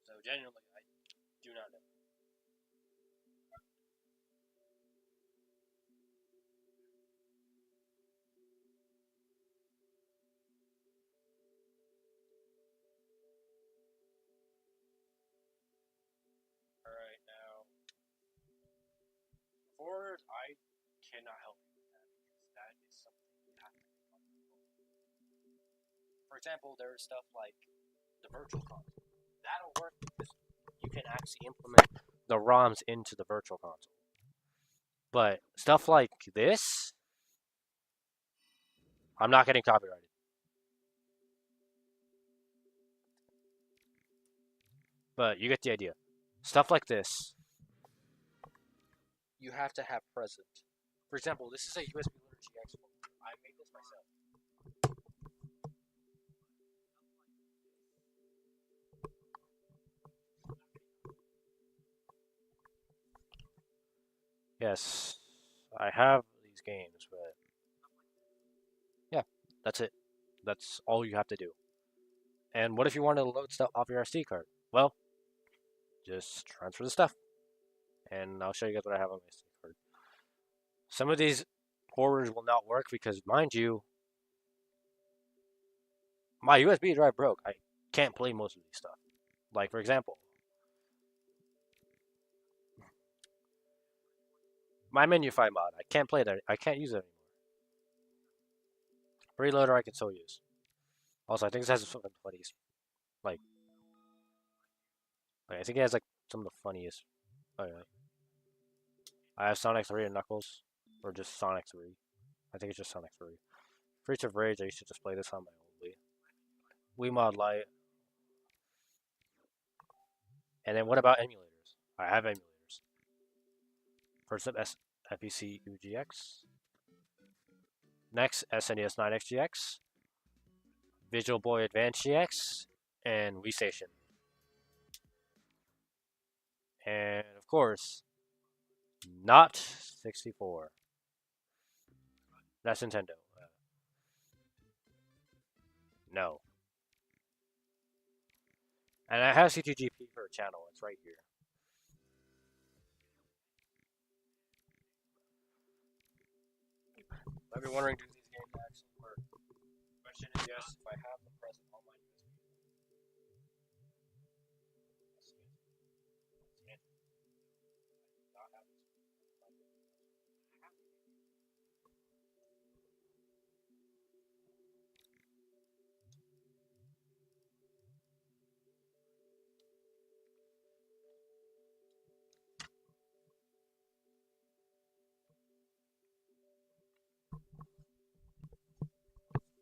So genuinely, I do not know. All right, now forward, I cannot help you with that because that is something you have to think on your own. For example, there is stuff like the virtual console. That'll work because you can actually implement the ROMs into the virtual console. But stuff like this, I'm not getting copyrighted. But you get the idea. Stuff like this, you have to have present. For example, this is a USB Loader GX. I made this myself. Yes, I have these games, but yeah, that's it. That's all you have to do. And what if you want to load stuff off your SD card? Well, just transfer the stuff, and I'll show you guys what I have on my SD card. Some of these porters will not work because, mind you, my USB drive broke. I can't play most of these stuff. Like, for example, my MenuFi mod. I can't play that. I can't use it anymore. Preloader I can still use. Also, I think this has some funnies. Like, I think it has like some of the funniest. Oh, yeah. I have Sonic 3 and Knuckles, or just Sonic 3. I think it's just Sonic 3. Streets of Rage, I used to just play this on my old Wii. Wii Mod Lite. And then what about emulators? I have emulators. First up, FEC UGX. Next, SNES 9X Visual Boy Advance GX, and Wii Station. And of course, not 64. That's Nintendo. No. And I have C2GP for a channel. It's right here. I've been wondering, do these games actually work? The question is yes, if I have them present on my USB.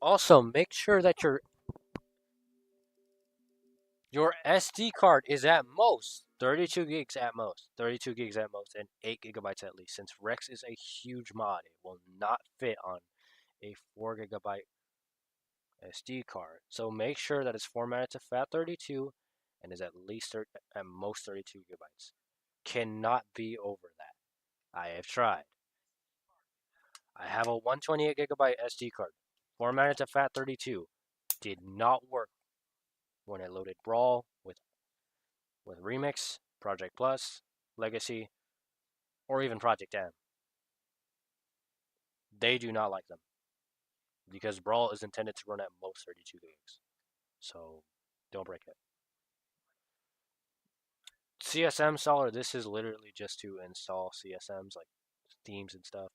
Also, make sure that your SD card is at most 32 gigs at most, 32 gigs at most, and 8 gigabytes at least. Since Rex is a huge mod, it will not fit on a 4 gigabyte SD card. So make sure that it's formatted to FAT32 and is at least at most 32 gigabytes. Cannot be over that. I have tried. I have a 128 gigabyte SD card formatted to FAT32. Did not work when I loaded Brawl with Remix, Project Plus, Legacy, or even Project M. They do not like them because Brawl is intended to run at most 32 gigs. So don't break it. CSM installer, this is literally just to install CSMs like themes and stuff.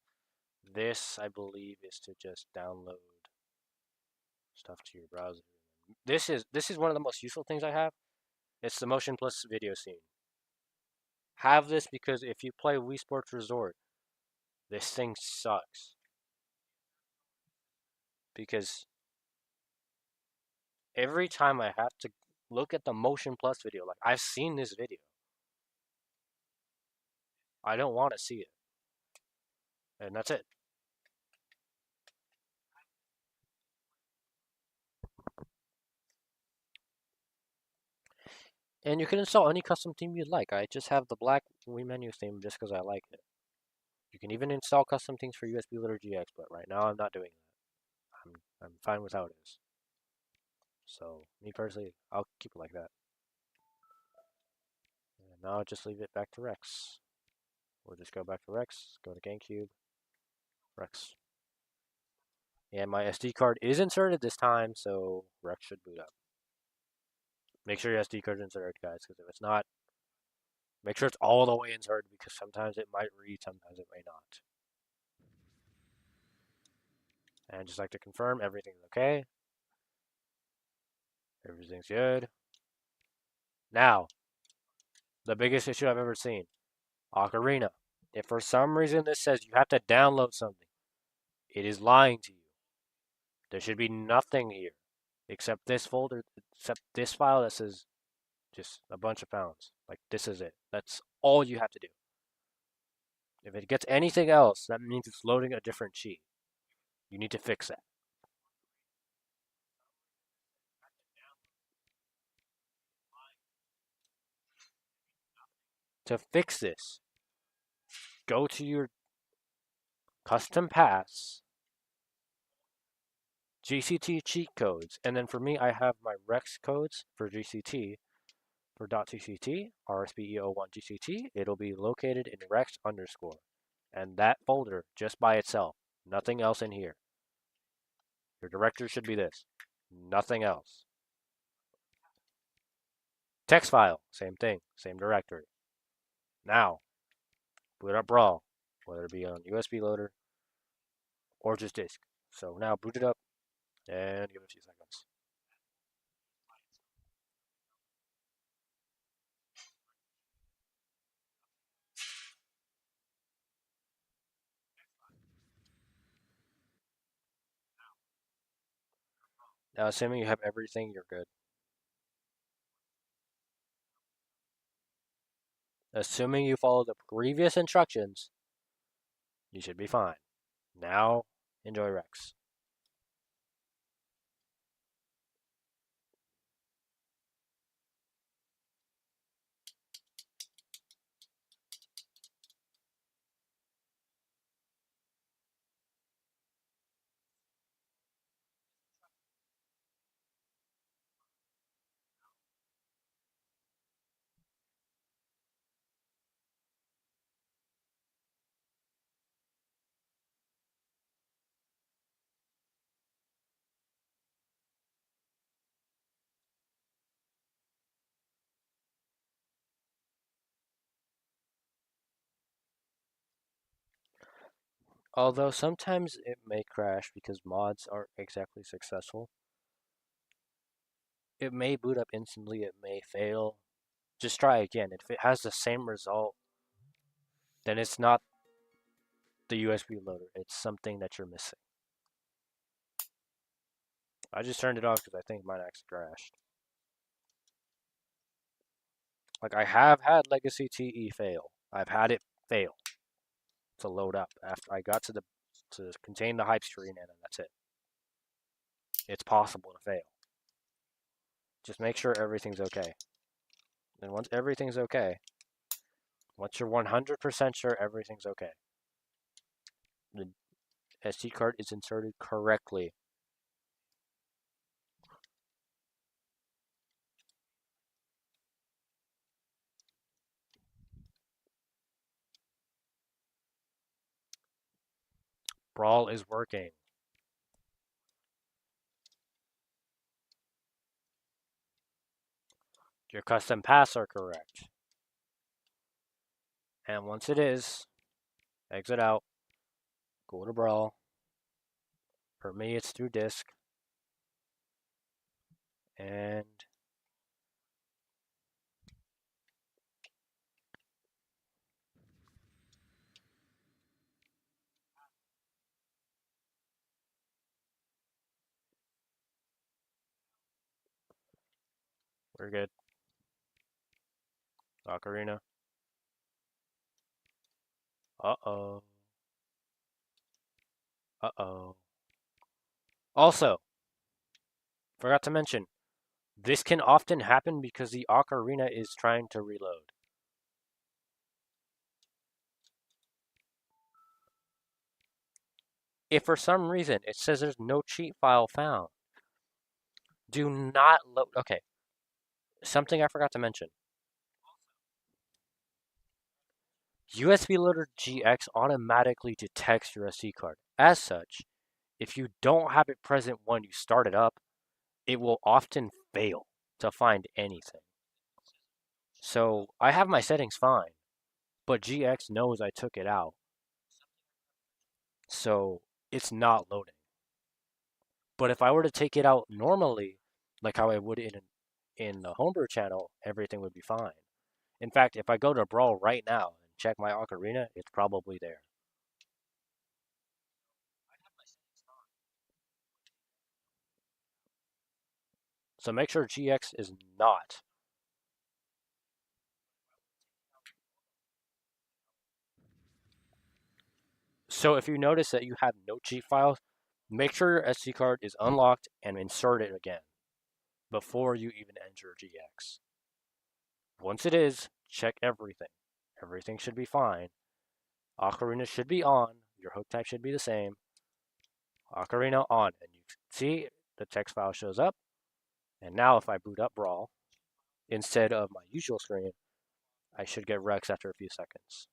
This, I believe, is to just download stuff to your browser. This is one of the most useful things I have. It's the Motion Plus video scene. Have this because if you play Wii Sports Resort, this thing sucks. Because every time I have to look at the Motion Plus video, like I've seen this video, I don't want to see it. And that's it. And you can install any custom theme you'd like. I just have the black Wii menu theme just because I like it. You can even install custom themes for USB Loader GX, but right now I'm not doing that. I'm fine with how it is. So me personally, I'll keep it like that. And now I'll just leave it back to Rex. We'll just go back to Rex, go to GameCube, Rex. And my SD card is inserted this time, so Rex should boot up. Make sure your SD card is inserted, guys, because if it's not, make sure it's all the way inserted because sometimes it might read, sometimes it may not. And just like to confirm, everything's okay. Everything's good. Now, the biggest issue I've ever seen, Ocarina. If for some reason this says you have to download something, it is lying to you. There should be nothing here except this folder, except this file that says just a bunch of pounds. Like, this is it. That's all you have to do. If it gets anything else, that means it's loading a different cheat. You need to fix that. To fix this, go to your custom paths, GCT cheat codes, and then for me, I have my Rex codes for GCT. For .tct, RSPEO1 GCT, it'll be located in Rex underscore. And that folder, just by itself, nothing else in here. Your directory should be this. Nothing else. Text file, same thing, same directory. Now, boot up Brawl, whether it be on USB loader or just disk. So now boot it up and give it a few seconds. Now, assuming you have everything, you're good. Assuming you follow the previous instructions, you should be fine. Now, enjoy Rex. Although sometimes it may crash because mods aren't exactly successful. It may boot up instantly, it may fail. Just try again. If it has the same result, then it's not the USB loader, it's something that you're missing. I just turned it off because I think mine actually crashed. Like I have had Legacy TE fail. I've had it fail to load up after I got to contain the hype screen and that's it. It's possible to fail. Just make sure everything's okay. And once everything's okay, once you're 100% sure everything's okay, the SD card is inserted correctly. Brawl is working. Your custom paths are correct. And once it is, exit out, go to Brawl. For me, it's through disk. And we're good. Ocarina. Uh-oh. Uh-oh. Also, forgot to mention, this can often happen because the ocarina is trying to reload. If for some reason it says there's no cheat file found, do not load. Okay, something I forgot to mention. USB Loader GX automatically detects your SD card. As such, if you don't have it present when you start it up, it will often fail to find anything. So I have my settings fine, but GX knows I took it out, so it's not loading. But if I were to take it out normally, like how I would in the homebrew channel, everything would be fine. In fact, if I go to Brawl right now and check my ocarina, it's probably there. So make sure GX is not. So if you notice that you have no cheat files, make sure your SD card is unlocked and insert it again before you even enter GX. Once it is, check everything. Everything should be fine. Ocarina should be on. Your hook type should be the same. Ocarina on. And you see the text file shows up. And now if I boot up Brawl, instead of my usual screen, I should get Rex after a few seconds.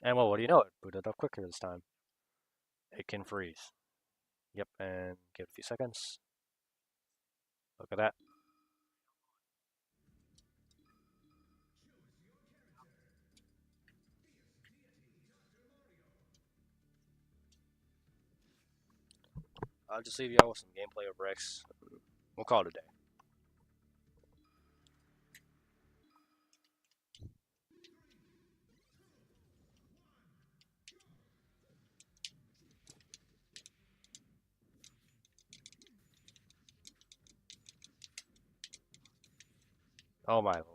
And well, what do you know? It booted up quicker this time. It can freeze. Yep, and give it a few seconds. Look at that. I'll just leave y'all with some gameplay of Rex. We'll call it a day. Oh my lord.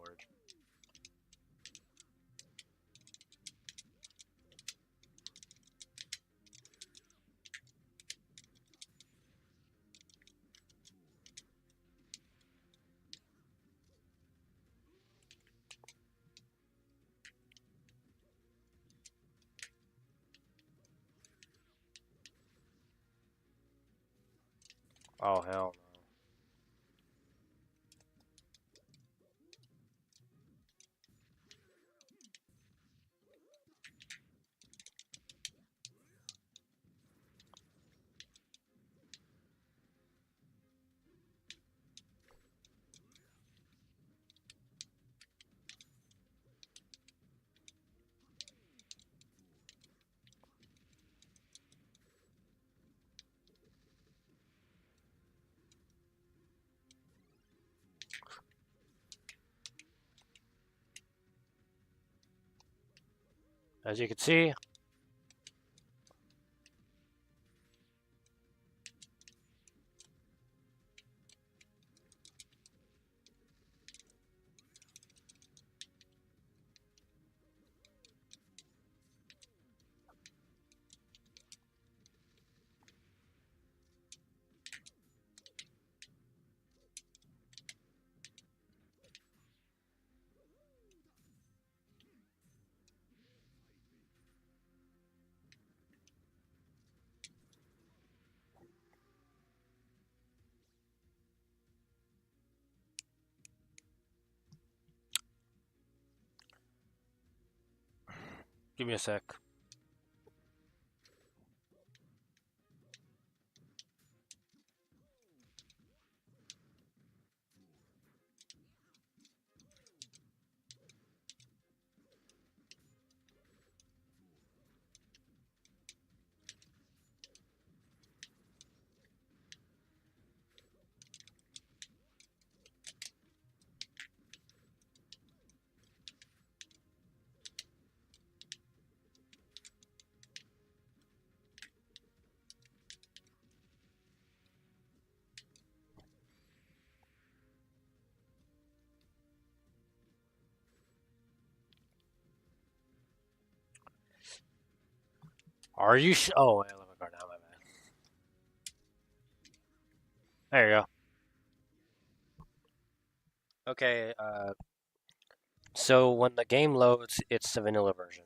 Oh hell no. As you can see, Give me a sec. Are you oh, wait, let me go down, my bad. There you go. Okay, so when the game loads, it's the vanilla version.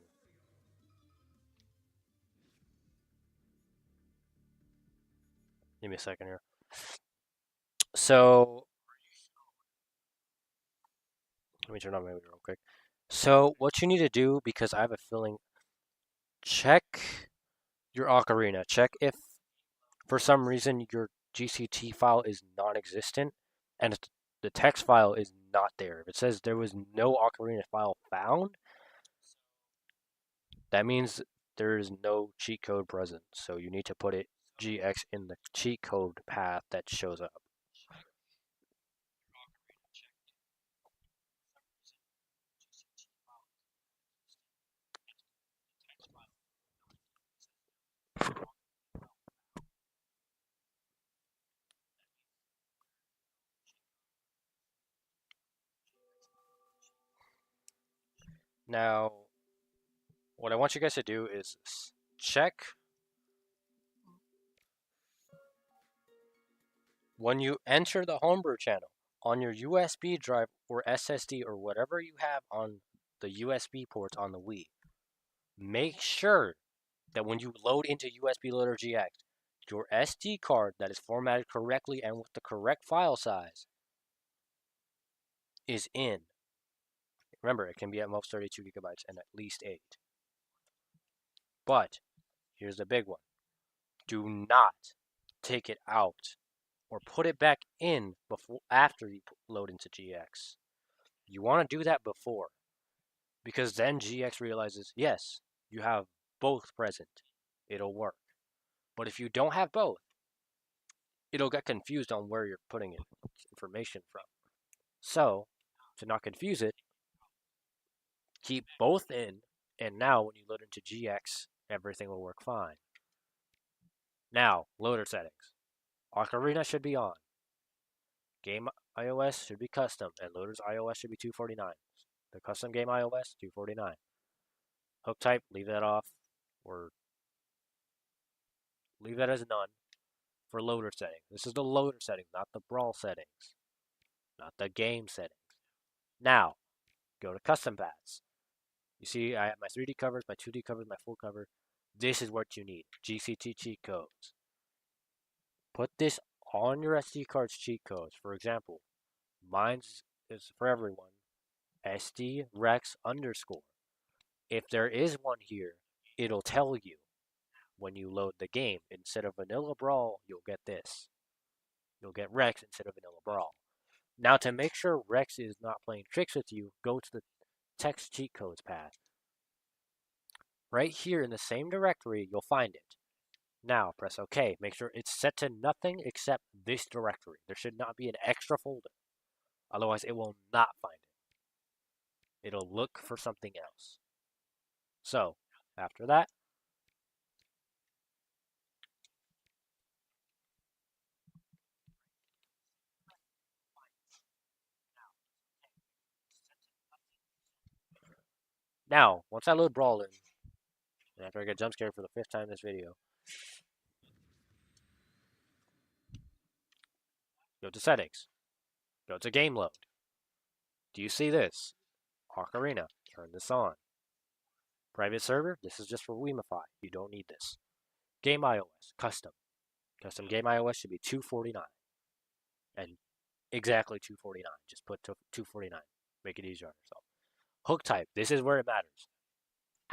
Give me a second here. So, let me turn on my video real quick. So, what you need to do, because I have a feeling, check your ocarina. Check if, for some reason, your GCT file is non-existent, and the text file is not there. If it says there was no ocarina file found, that means there is no cheat code present. So you need to put it GX in the cheat code path that shows up. Now, what I want you guys to do is check when you enter the homebrew channel on your USB drive or SSD or whatever you have on the USB ports on the Wii. Make sure that when you load into USB Loader GX, your SD card that is formatted correctly and with the correct file size is in. Remember, it can be at most 32 gigabytes and at least 8. But here's the big one. Do not take it out or put it back in before after you load into GX. You want to do that before, because then GX realizes, yes, you have both present. It'll work. But if you don't have both, it'll get confused on where you're putting it, information from. So, to not confuse it, keep both in, and now when you load into GX, everything will work fine. Now, loader settings. Ocarina should be on. Game iOS should be custom, and loader's iOS should be 249. The custom game iOS, 249. Hook type, leave that off, or leave that as none for loader settings. This is the loader settings, not the brawl settings, not the game settings. Now, go to custom paths. You see, I have my 3D covers, my 2D covers, my full cover. This is what you need. GCT cheat codes. Put this on your SD card's cheat codes. For example, mine's is for everyone. SD Rex underscore. If there is one here, it'll tell you when you load the game. Instead of Vanilla Brawl, you'll get this. You'll get Rex instead of Vanilla Brawl. Now, to make sure Rex is not playing tricks with you, go to the text cheat codes path. Right here in the same directory, you'll find it. Now, press OK. Make sure it's set to nothing except this directory. There should not be an extra folder. Otherwise, it will not find it. It'll look for something else. So, after that, now, once I load Brawl in, and after I get jump scared for the 5th time in this video, go to settings. Go to game load. Do you see this? Ocarina. Turn this on. Private server. This is just for Weemify. You don't need this. Game iOS. Custom. Custom game iOS should be 249. And exactly 249. Just put 249. Make it easier on yourself. Hook type. This is where it matters.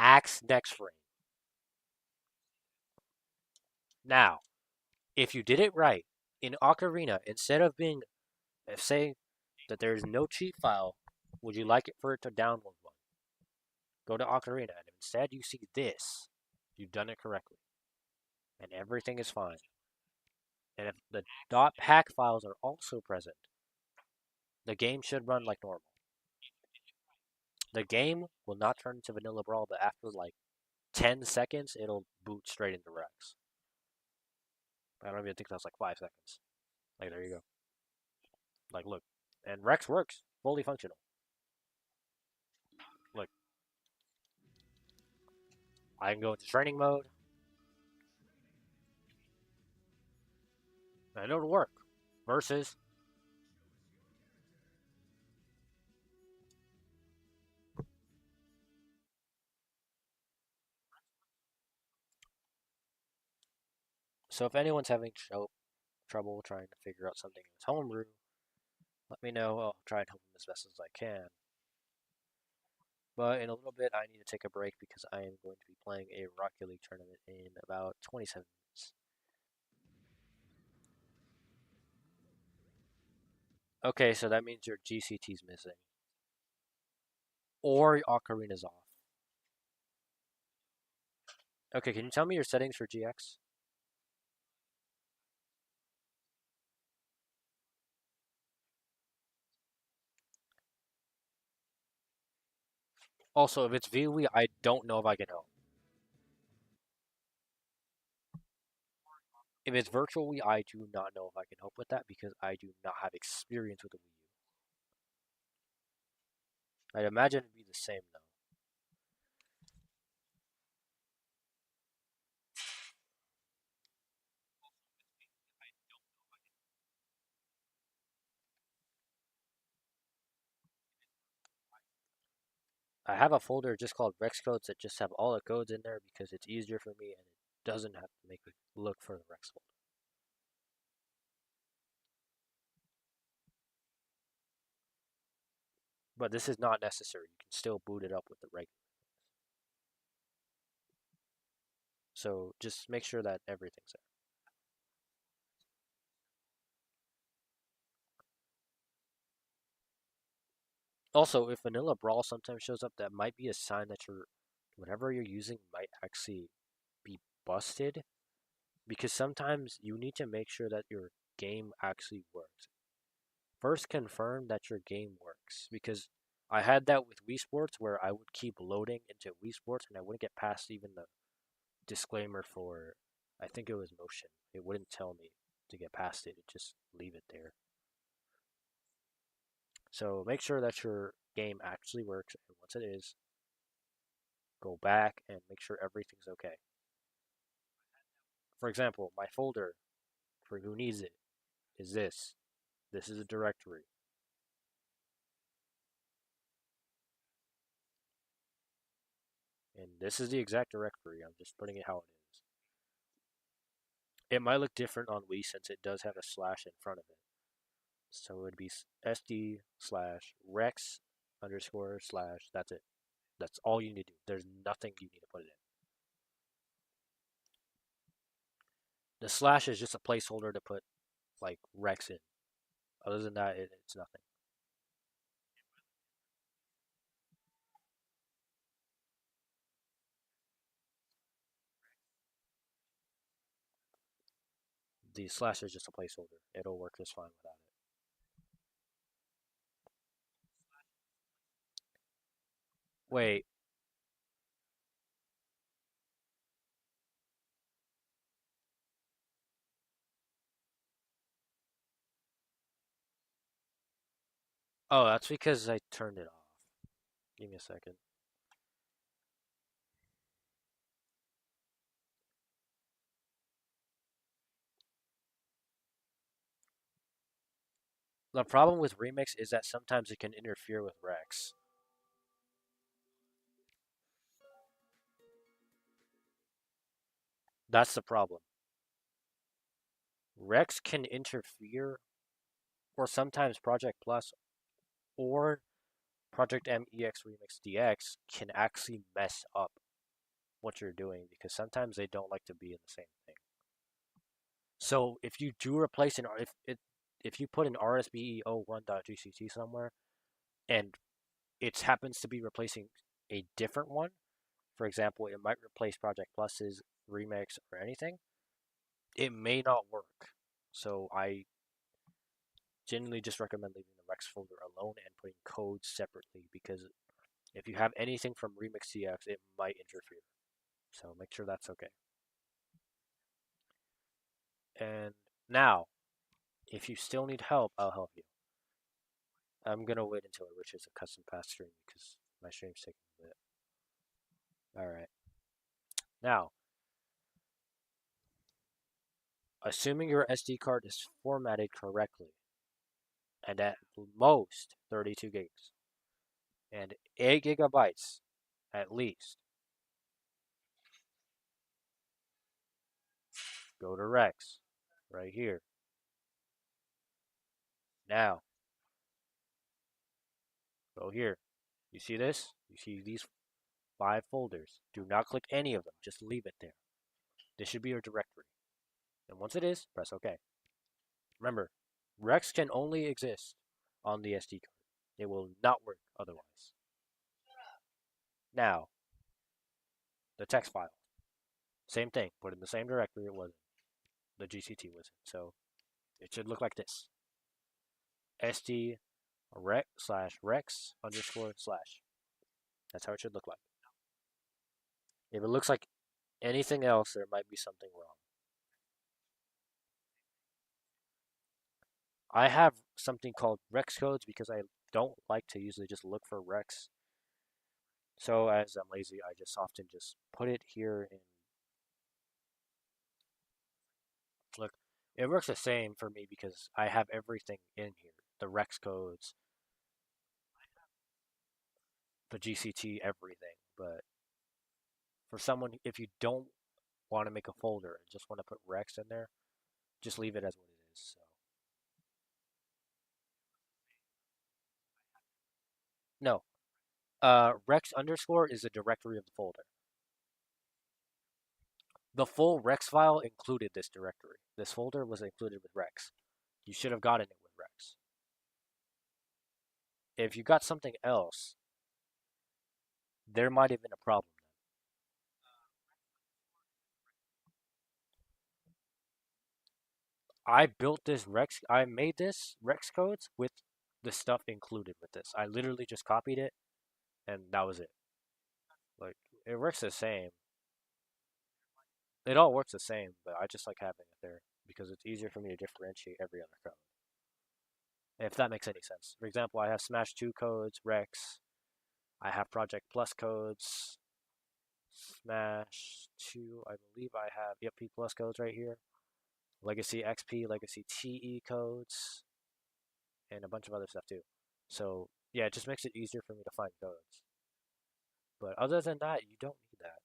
Axe next frame. Now, if you did it right in Ocarina, instead of being, say that there is no cheat file, would you like it for it to download one? Go to Ocarina, and instead you see this. You've done it correctly, and everything is fine. And if the .pack files are also present, the game should run like normal. The game will not turn into Vanilla Brawl, but after like 10 seconds, it'll boot straight into Rex. I don't even think that's like 5 seconds. Like, there you go. Like, look. And Rex works, fully functional. Look, I can go into training mode, and it'll work. Versus, so if anyone's having trouble trying to figure out something in his homebrew, let me know. I'll try and help them as best as I can. But in a little bit, I need to take a break because I am going to be playing a Rocket League tournament in about 27 minutes. Okay, so that means your GCT's missing. Or your Ocarina's off. Okay, can you tell me your settings for GX? Also, if it's VWE, I don't know if I can help. If it's Virtual Wii, I do not know if I can help with that because I do not have experience with the Wii U. I'd imagine it'd be the same though. I have a folder just called Rex codes that just have all the codes in there because it's easier for me and it doesn't have to make me look for the Rex folder. But this is not necessary. You can still boot it up with the regular. So just make sure that everything's there. Also, if Vanilla Brawl sometimes shows up, that might be a sign that whatever you're using might actually be busted. Because sometimes you need to make sure that your game actually works. First, confirm that your game works. Because I had that with Wii Sports where I would keep loading into Wii Sports and I wouldn't get past even the disclaimer for, I think it was motion. It wouldn't tell me to get past it, it just leave it there. So make sure that your game actually works, and once it is, go back and make sure everything's okay. For example, my folder for who needs it is this. This is a directory. And this is the exact directory. I'm just putting it how it is. It might look different on Wii since it does have a slash in front of it. So it would be SD slash Rex underscore slash. That's it. That's all you need to do. There's nothing you need to put it in. The slash is just a placeholder to put like Rex in. Other than that, it's nothing. The slash is just a placeholder. It'll work just fine without it. Wait. Oh, that's because I turned it off. Give me a second. The problem with Remix is that sometimes it can interfere with Rex. That's the problem. Rex can interfere, or sometimes Project Plus or Project MEX Remix DX can actually mess up what you're doing because sometimes they don't like to be in the same thing. So if you do replace an if you put an rsbe01.gct somewhere and it happens to be replacing a different one, for example, it might replace Project Plus's remix or anything, it may not work. So I generally just recommend leaving the Rex folder alone and putting codes separately because if you have anything from Remix CX, it might interfere. So make sure that's okay. And now, if you still need help, I'll help you. I'm gonna wait until it reaches a custom path stream because my stream's taking a bit. Alright. Now, assuming your SD card is formatted correctly and at most 32 gigs and 8 gigabytes at least, go to Rex right here. Now, go here. You see this? You see these 5 folders. Do not click any of them. Just leave it there. This should be your directory. And once it is, press OK. Remember, Rex can only exist on the SD card. It will not work otherwise. Now, the text file. Same thing. Put in the same directory it was in. The GCT was in. So it should look like this. SD rec slash rex underscore slash. That's how it should look like. If it looks like anything else, there might be something wrong. I have something called Rex codes because I don't like to usually just look for Rex. So as I'm lazy, I just often just put it here and look. It works the same for me because I have everything in here. The Rex codes, the GCT, everything. But for someone, if you don't want to make a folder and just want to put Rex in there, just leave it as what it is. So no, Rex underscore is the directory of the folder. The full Rex file included this directory. This folder was included with Rex. You should have gotten it with Rex. If you got something else, there might have been a problem. I built this Rex. I made this Rex codes with the stuff included with this. I literally just copied it, and that was it. Like it works the same. It all works the same, but I just like having it there because it's easier for me to differentiate every other code. If that makes any sense. For example, I have Smash 2 codes, Rex. I have Project Plus codes, Smash 2. I believe I have P Plus codes right here. Legacy XP, Legacy TE codes, and a bunch of other stuff too. So yeah, it just makes it easier for me to find codes. But other than that, you don't need that.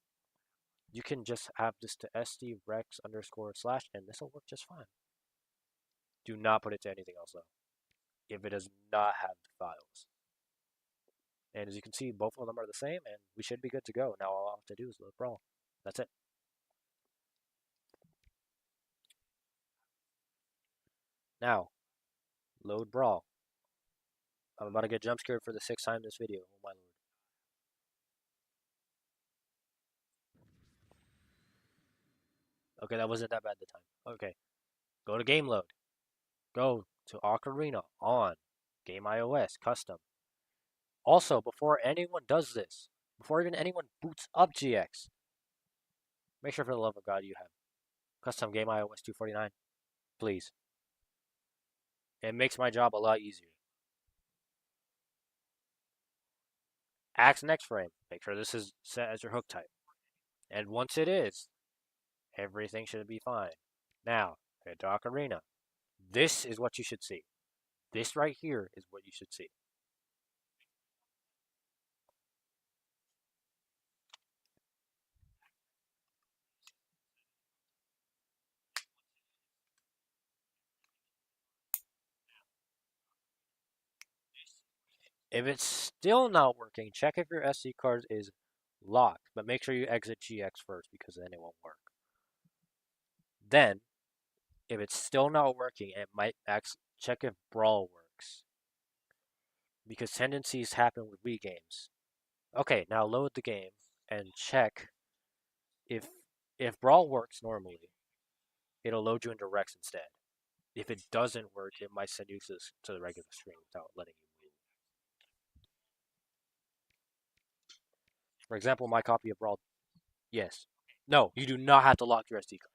You can just have this to SD rex underscore slash, and this will work just fine. Do not put it to anything else though, if it does not have the files. And as you can see, both of them are the same, and we should be good to go. Now all I have to do is load brawl. That's it. Now, load brawl. I'm about to get jump scared for the 6th time this video. Oh my lord. Okay, that wasn't that bad the time. Okay, go to game load. Go to Ocarina on Game iOS Custom. Also, before anyone does this, before even anyone boots up GX, make sure for the love of God you have Custom Game iOS 249. Please. It makes my job a lot easier. Axe next frame. Make sure this is set as your hook type. And once it is, everything should be fine. Now, head to Ocarina. This is what you should see. This right here is what you should see. If it's still not working, check if your SD card is locked, but make sure you exit GX first because then it won't work. Then, if it's still not working, it might check if Brawl works because tendencies happen with Wii games. Okay, now load the game and check if Brawl works normally, it'll load you into Rex instead. If it doesn't work, it might send you to the regular screen without letting you move. For example, my copy of Brawl. Yes. No, you do not have to lock your SD card.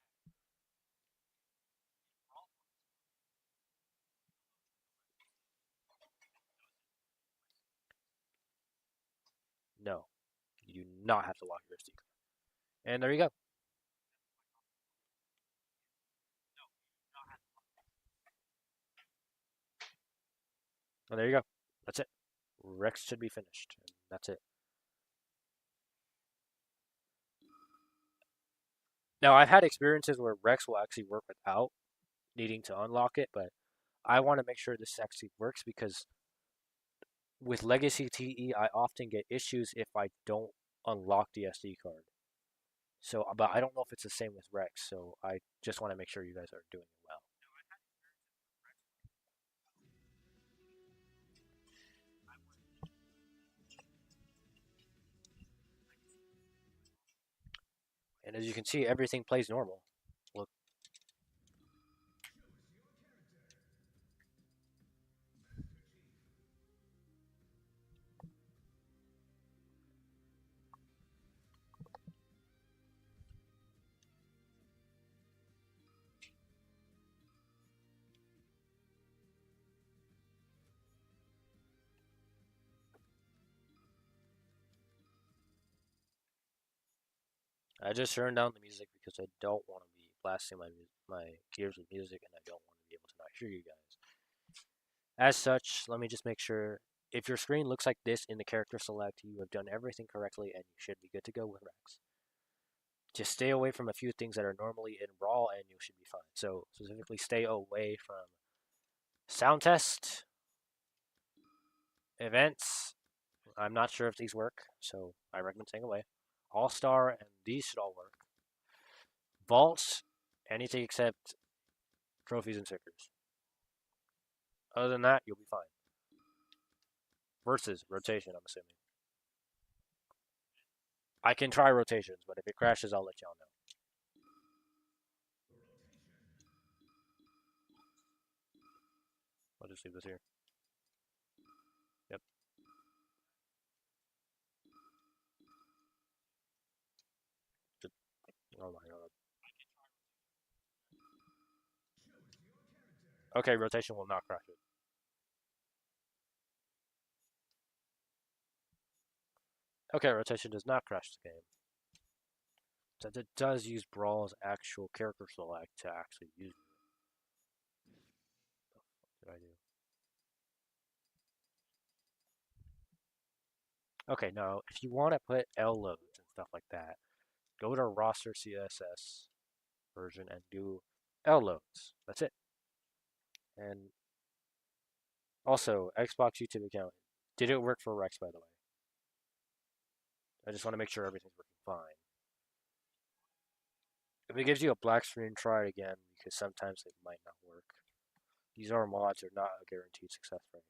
No, you do not have to lock your SD card. And there you go. And there you go. That's it. Rex should be finished. And that's it. Now, I've had experiences where Rex will actually work without needing to unlock it, but I want to make sure this actually works because with Legacy TE, I often get issues if I don't unlock the SD card. So, but I don't know if it's the same with Rex, so I just want to make sure you guys are doing it well. And as you can see, everything plays normal. Look, I just turned down the music because I don't want to be blasting my ears with music, and I don't want to be able to not hear you guys. As such, let me just make sure if your screen looks like this in the character select, you have done everything correctly and you should be good to go with Rex. Just stay away from a few things that are normally in Brawl and you should be fine. So, specifically, stay away from sound test, events. I'm not sure if these work, so I recommend staying away. All Star, and these should all work. Vaults, anything except trophies and stickers. Other than that, you'll be fine. Versus rotation, I'm assuming. I can try rotations, but if it crashes, I'll let y'all know. I'll just leave this here. Yep. Oh my god. Okay, rotation will not crash it. Okay, rotation does not crash the game. Since it does use Brawl's actual character select to actually use it. What did I do? Okay, now if you want to put L loads and stuff like that, go to roster CSS version and do L loads. That's it. And also, Xbox YouTube account. Did it work for Rex, by the way? I just want to make sure everything's working fine. If it gives you a black screen, try it again because sometimes it might not work. These are mods, are not a guaranteed success rate.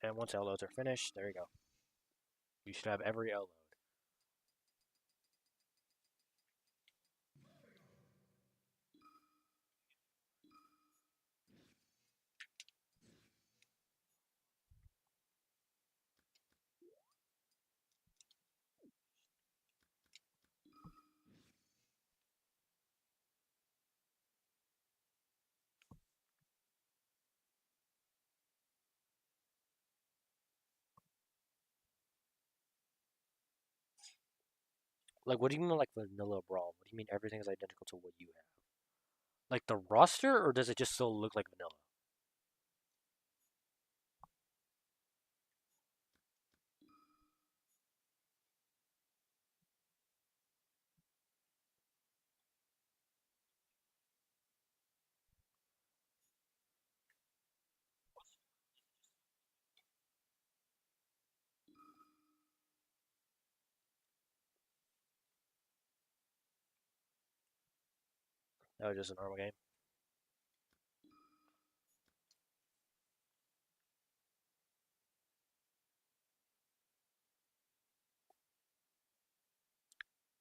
And once L loads are finished, there you go. You should have every L load. Like, what do you mean like vanilla brawl? What do you mean everything is identical to what you have? Like the roster, or does it just still look like vanilla? That was just a normal game.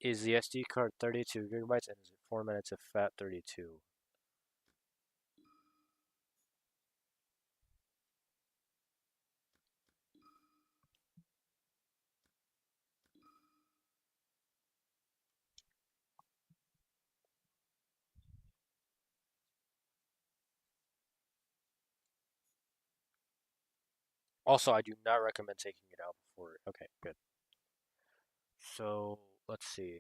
Is the SD card 32 gigabytes and is it 4 minutes of FAT32? Also, I do not recommend taking it out before. Okay, good. So let's see.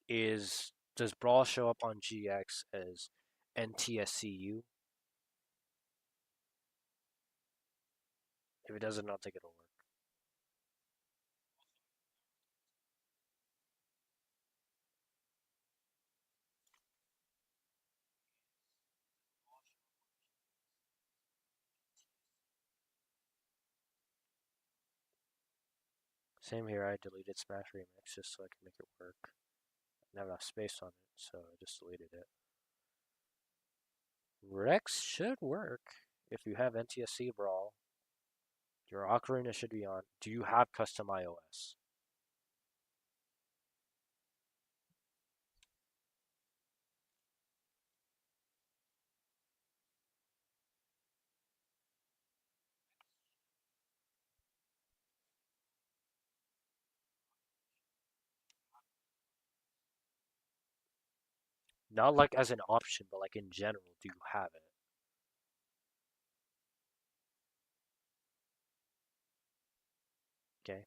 Is does Brawl show up on GX as NTSCU? If it doesn't, I don't think it'll work. Same here. I deleted Smash Remix just so I can make it work. I didn't have enough space on it, so I just deleted it. Rex should work if you have NTSC Brawl. Your Ocarina should be on. Do you have custom iOS? Not like as an option, but like in general, do you have it? Okay.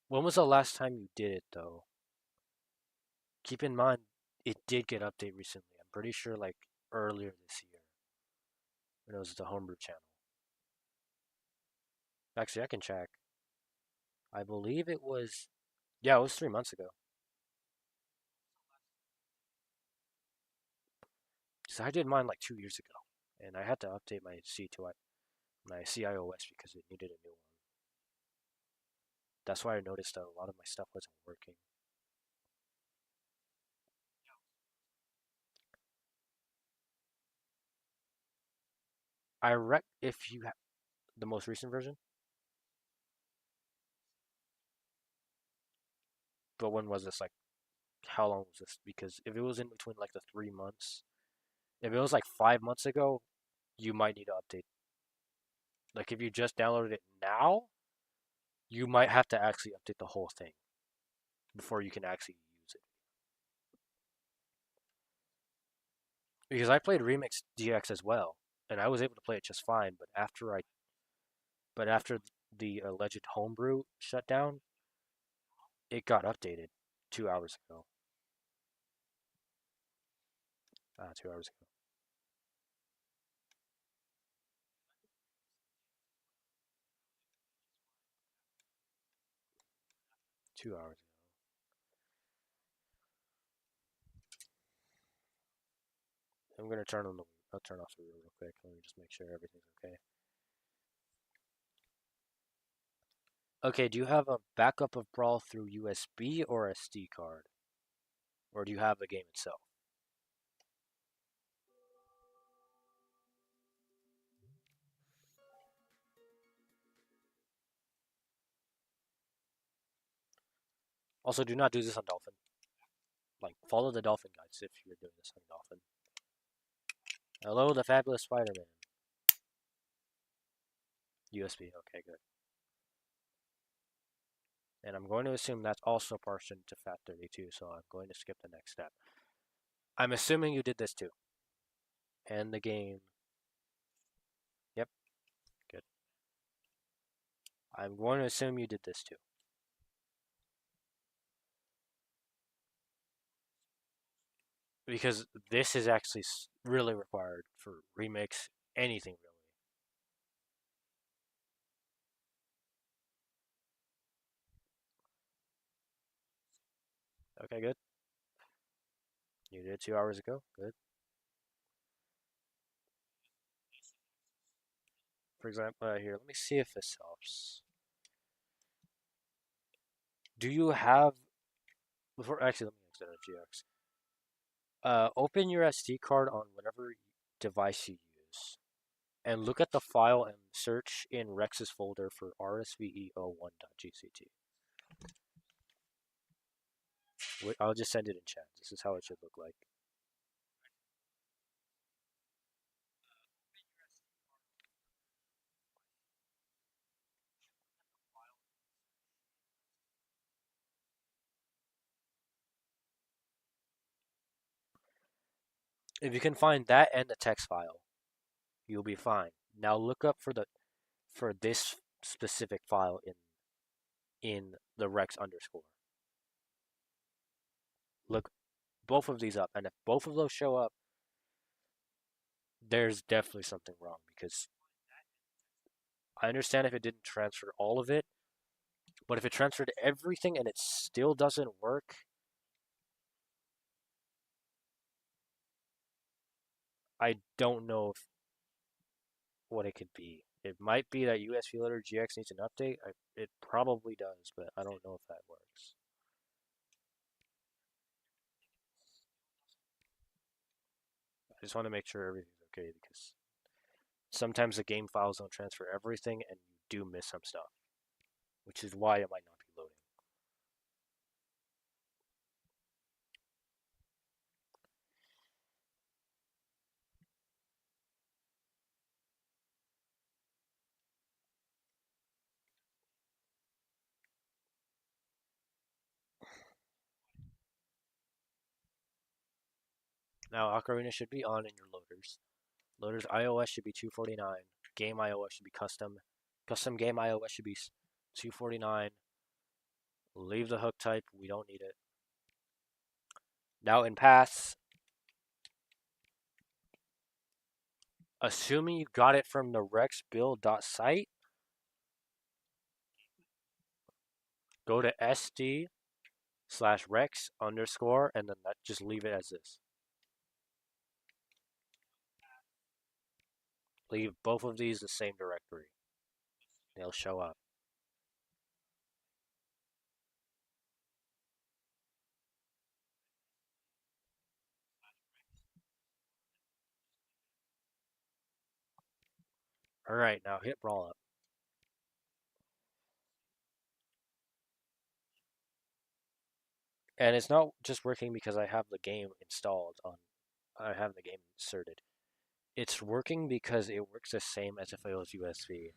When was the last time you did it though? Keep in mind, it did get updated recently. I'm pretty sure like earlier this year when it was the homebrew channel. Actually, I can check. I believe it was, yeah, it was 3 months ago. So I did mine like 2 years ago, and I had to update my CIOS because it needed a new one. That's why I noticed that a lot of my stuff wasn't working. If you have the most recent version, but when was this? Like, how long was this? Because if it was in between like the 3 months, if it was like 5 months ago, you might need to update. Like, if you just downloaded it now, you might have to actually update the whole thing before you can actually use it. Because I played Remix DX as well, and I was able to play it just fine. But after the alleged homebrew shutdown, it got updated 2 hours ago. 2 hours ago. 2 hours ago. I'm gonna turn on the. I'll turn off the real quick. Let me just make sure everything's okay. Okay, do you have a backup of Brawl through USB or SD card? Or do you have the game itself? Also, do not do this on Dolphin. Like, follow the Dolphin guides if you're doing this on Dolphin. Hello, the fabulous Spider-Man. USB, okay, good. And I'm going to assume that's also partitioned to FAT32, so I'm going to skip the next step. I'm assuming you did this too. And the game. Yep, good. I'm going to assume you did this too. Because this is actually really required for remakes, anything really. Okay, good. You did it 2 hours ago. Good. For example, here, let me see if this helps. Do you have before actually let me exit out of GX. Open your SD card on whatever device you use, and look at the file and search in Rex's folder for rsve01.gct. I'll just send it in chat. This is how it should look like. If you can find that and the text file, you'll be fine. Now look up for this specific file in the Rex underscore. Look both of these up, and if both of those show up, there's definitely something wrong because I understand if it didn't transfer all of it, but if it transferred everything and it still doesn't work, I don't know what it could be. It might be that USB Loader GX needs an update. It probably does, but I don't know if that works. I just want to make sure everything's okay because sometimes the game files don't transfer everything and you do miss some stuff, which is why it might not be loading. Now, Ocarina should be on in your loaders. Loaders iOS should be 249. Game iOS should be custom. Custom game iOS should be 249. Leave the hook type. We don't need it. Now in paths, assuming you got it from the rexbuild.site, go to sd/rex underscore and then just leave it as this. Leave both of these the same directory. They'll show up. Alright, now hit brawl up. And it's not just working because I have the game installed on I have the game inserted. It's working because it works the same as if it was USB.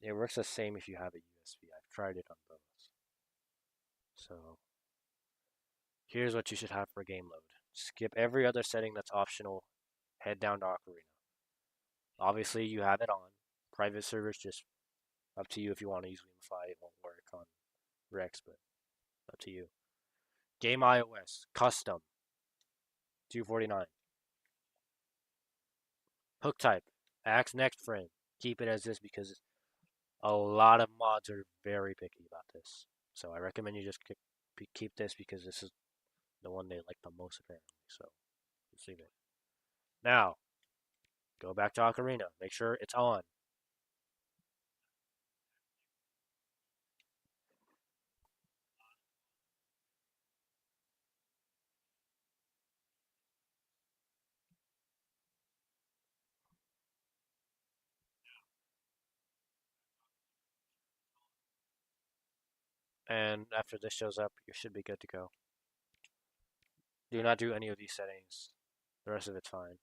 It works the same if you have a USB. I've tried it on both. So here's what you should have for game load. Skip every other setting that's optional. Head down to Ocarina. Obviously, you have it on. Private servers, just up to you if you want to use Lumify. It won't work on Rex, but up to you. Game iOS, custom, 249. Hook type, axe next frame. Keep it as this because a lot of mods are very picky about this. So I recommend you just keep this because this is the one they like the most apparently. So just leave it. Now, go back to Ocarina. Make sure it's on. And after this shows up, you should be good to go. Do not do any of these settings. The rest of it's fine.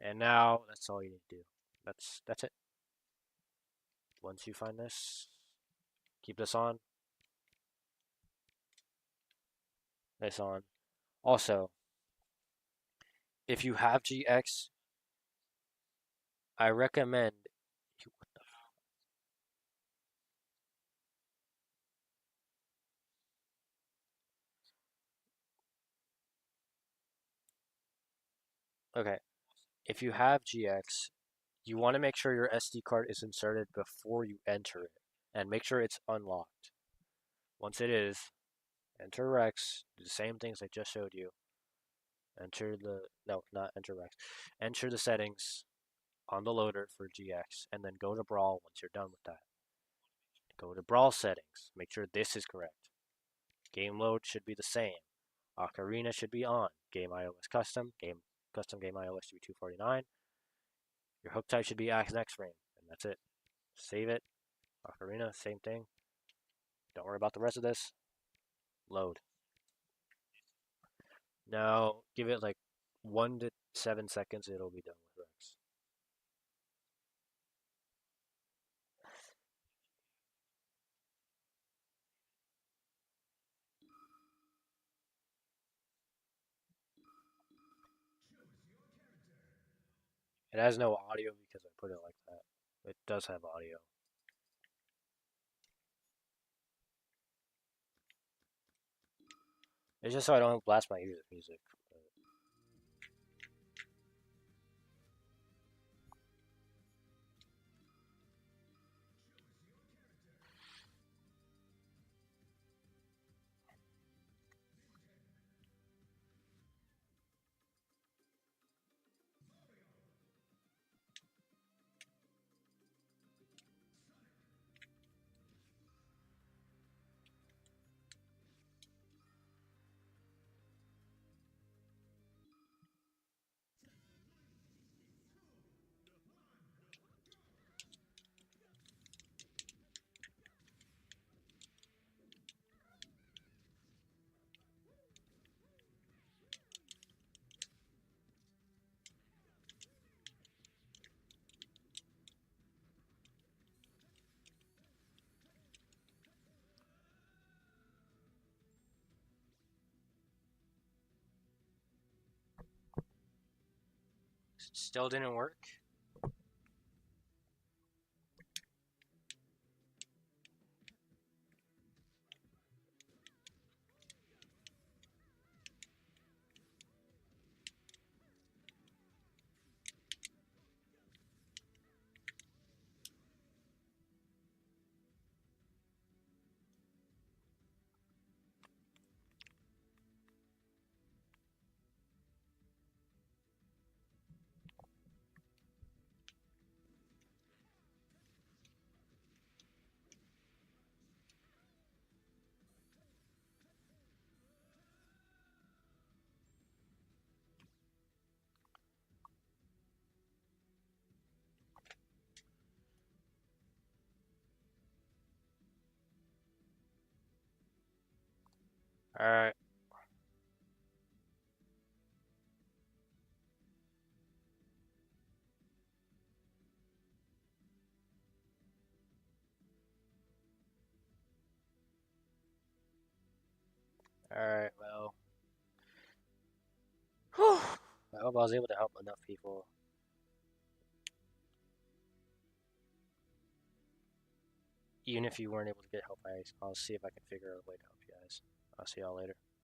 And now that's all you need to do. That's it. Once you find this, keep this on. This on. Also, if you have GX, I recommend. Okay, if you have GX, you want to make sure your SD card is inserted before you enter it, and make sure it's unlocked. Once it is, enter Rex. Do the same things I just showed you. Enter the no, not enter Rex. Enter the settings on the loader for GX, and then go to Brawl once you're done with that. Go to Brawl settings. Make sure this is correct. Game load should be the same. Ocarina should be on. Game iOS custom. Custom game iOS should be 249. Your hook type should be next frame, and that's it. Save it. Ocarina, same thing. Don't worry about the rest of this. Load. Now give it like 1 to 7 seconds. It'll be done with Rex. It has no audio because I put it like that. It does have audio. It's just so I don't blast my ears with music. Still didn't work? Alright. Alright, well. Whew. I hope I was able to help enough people. Even if you weren't able to get help, I'll see if I can figure out a way to help you guys. I'll see y'all later.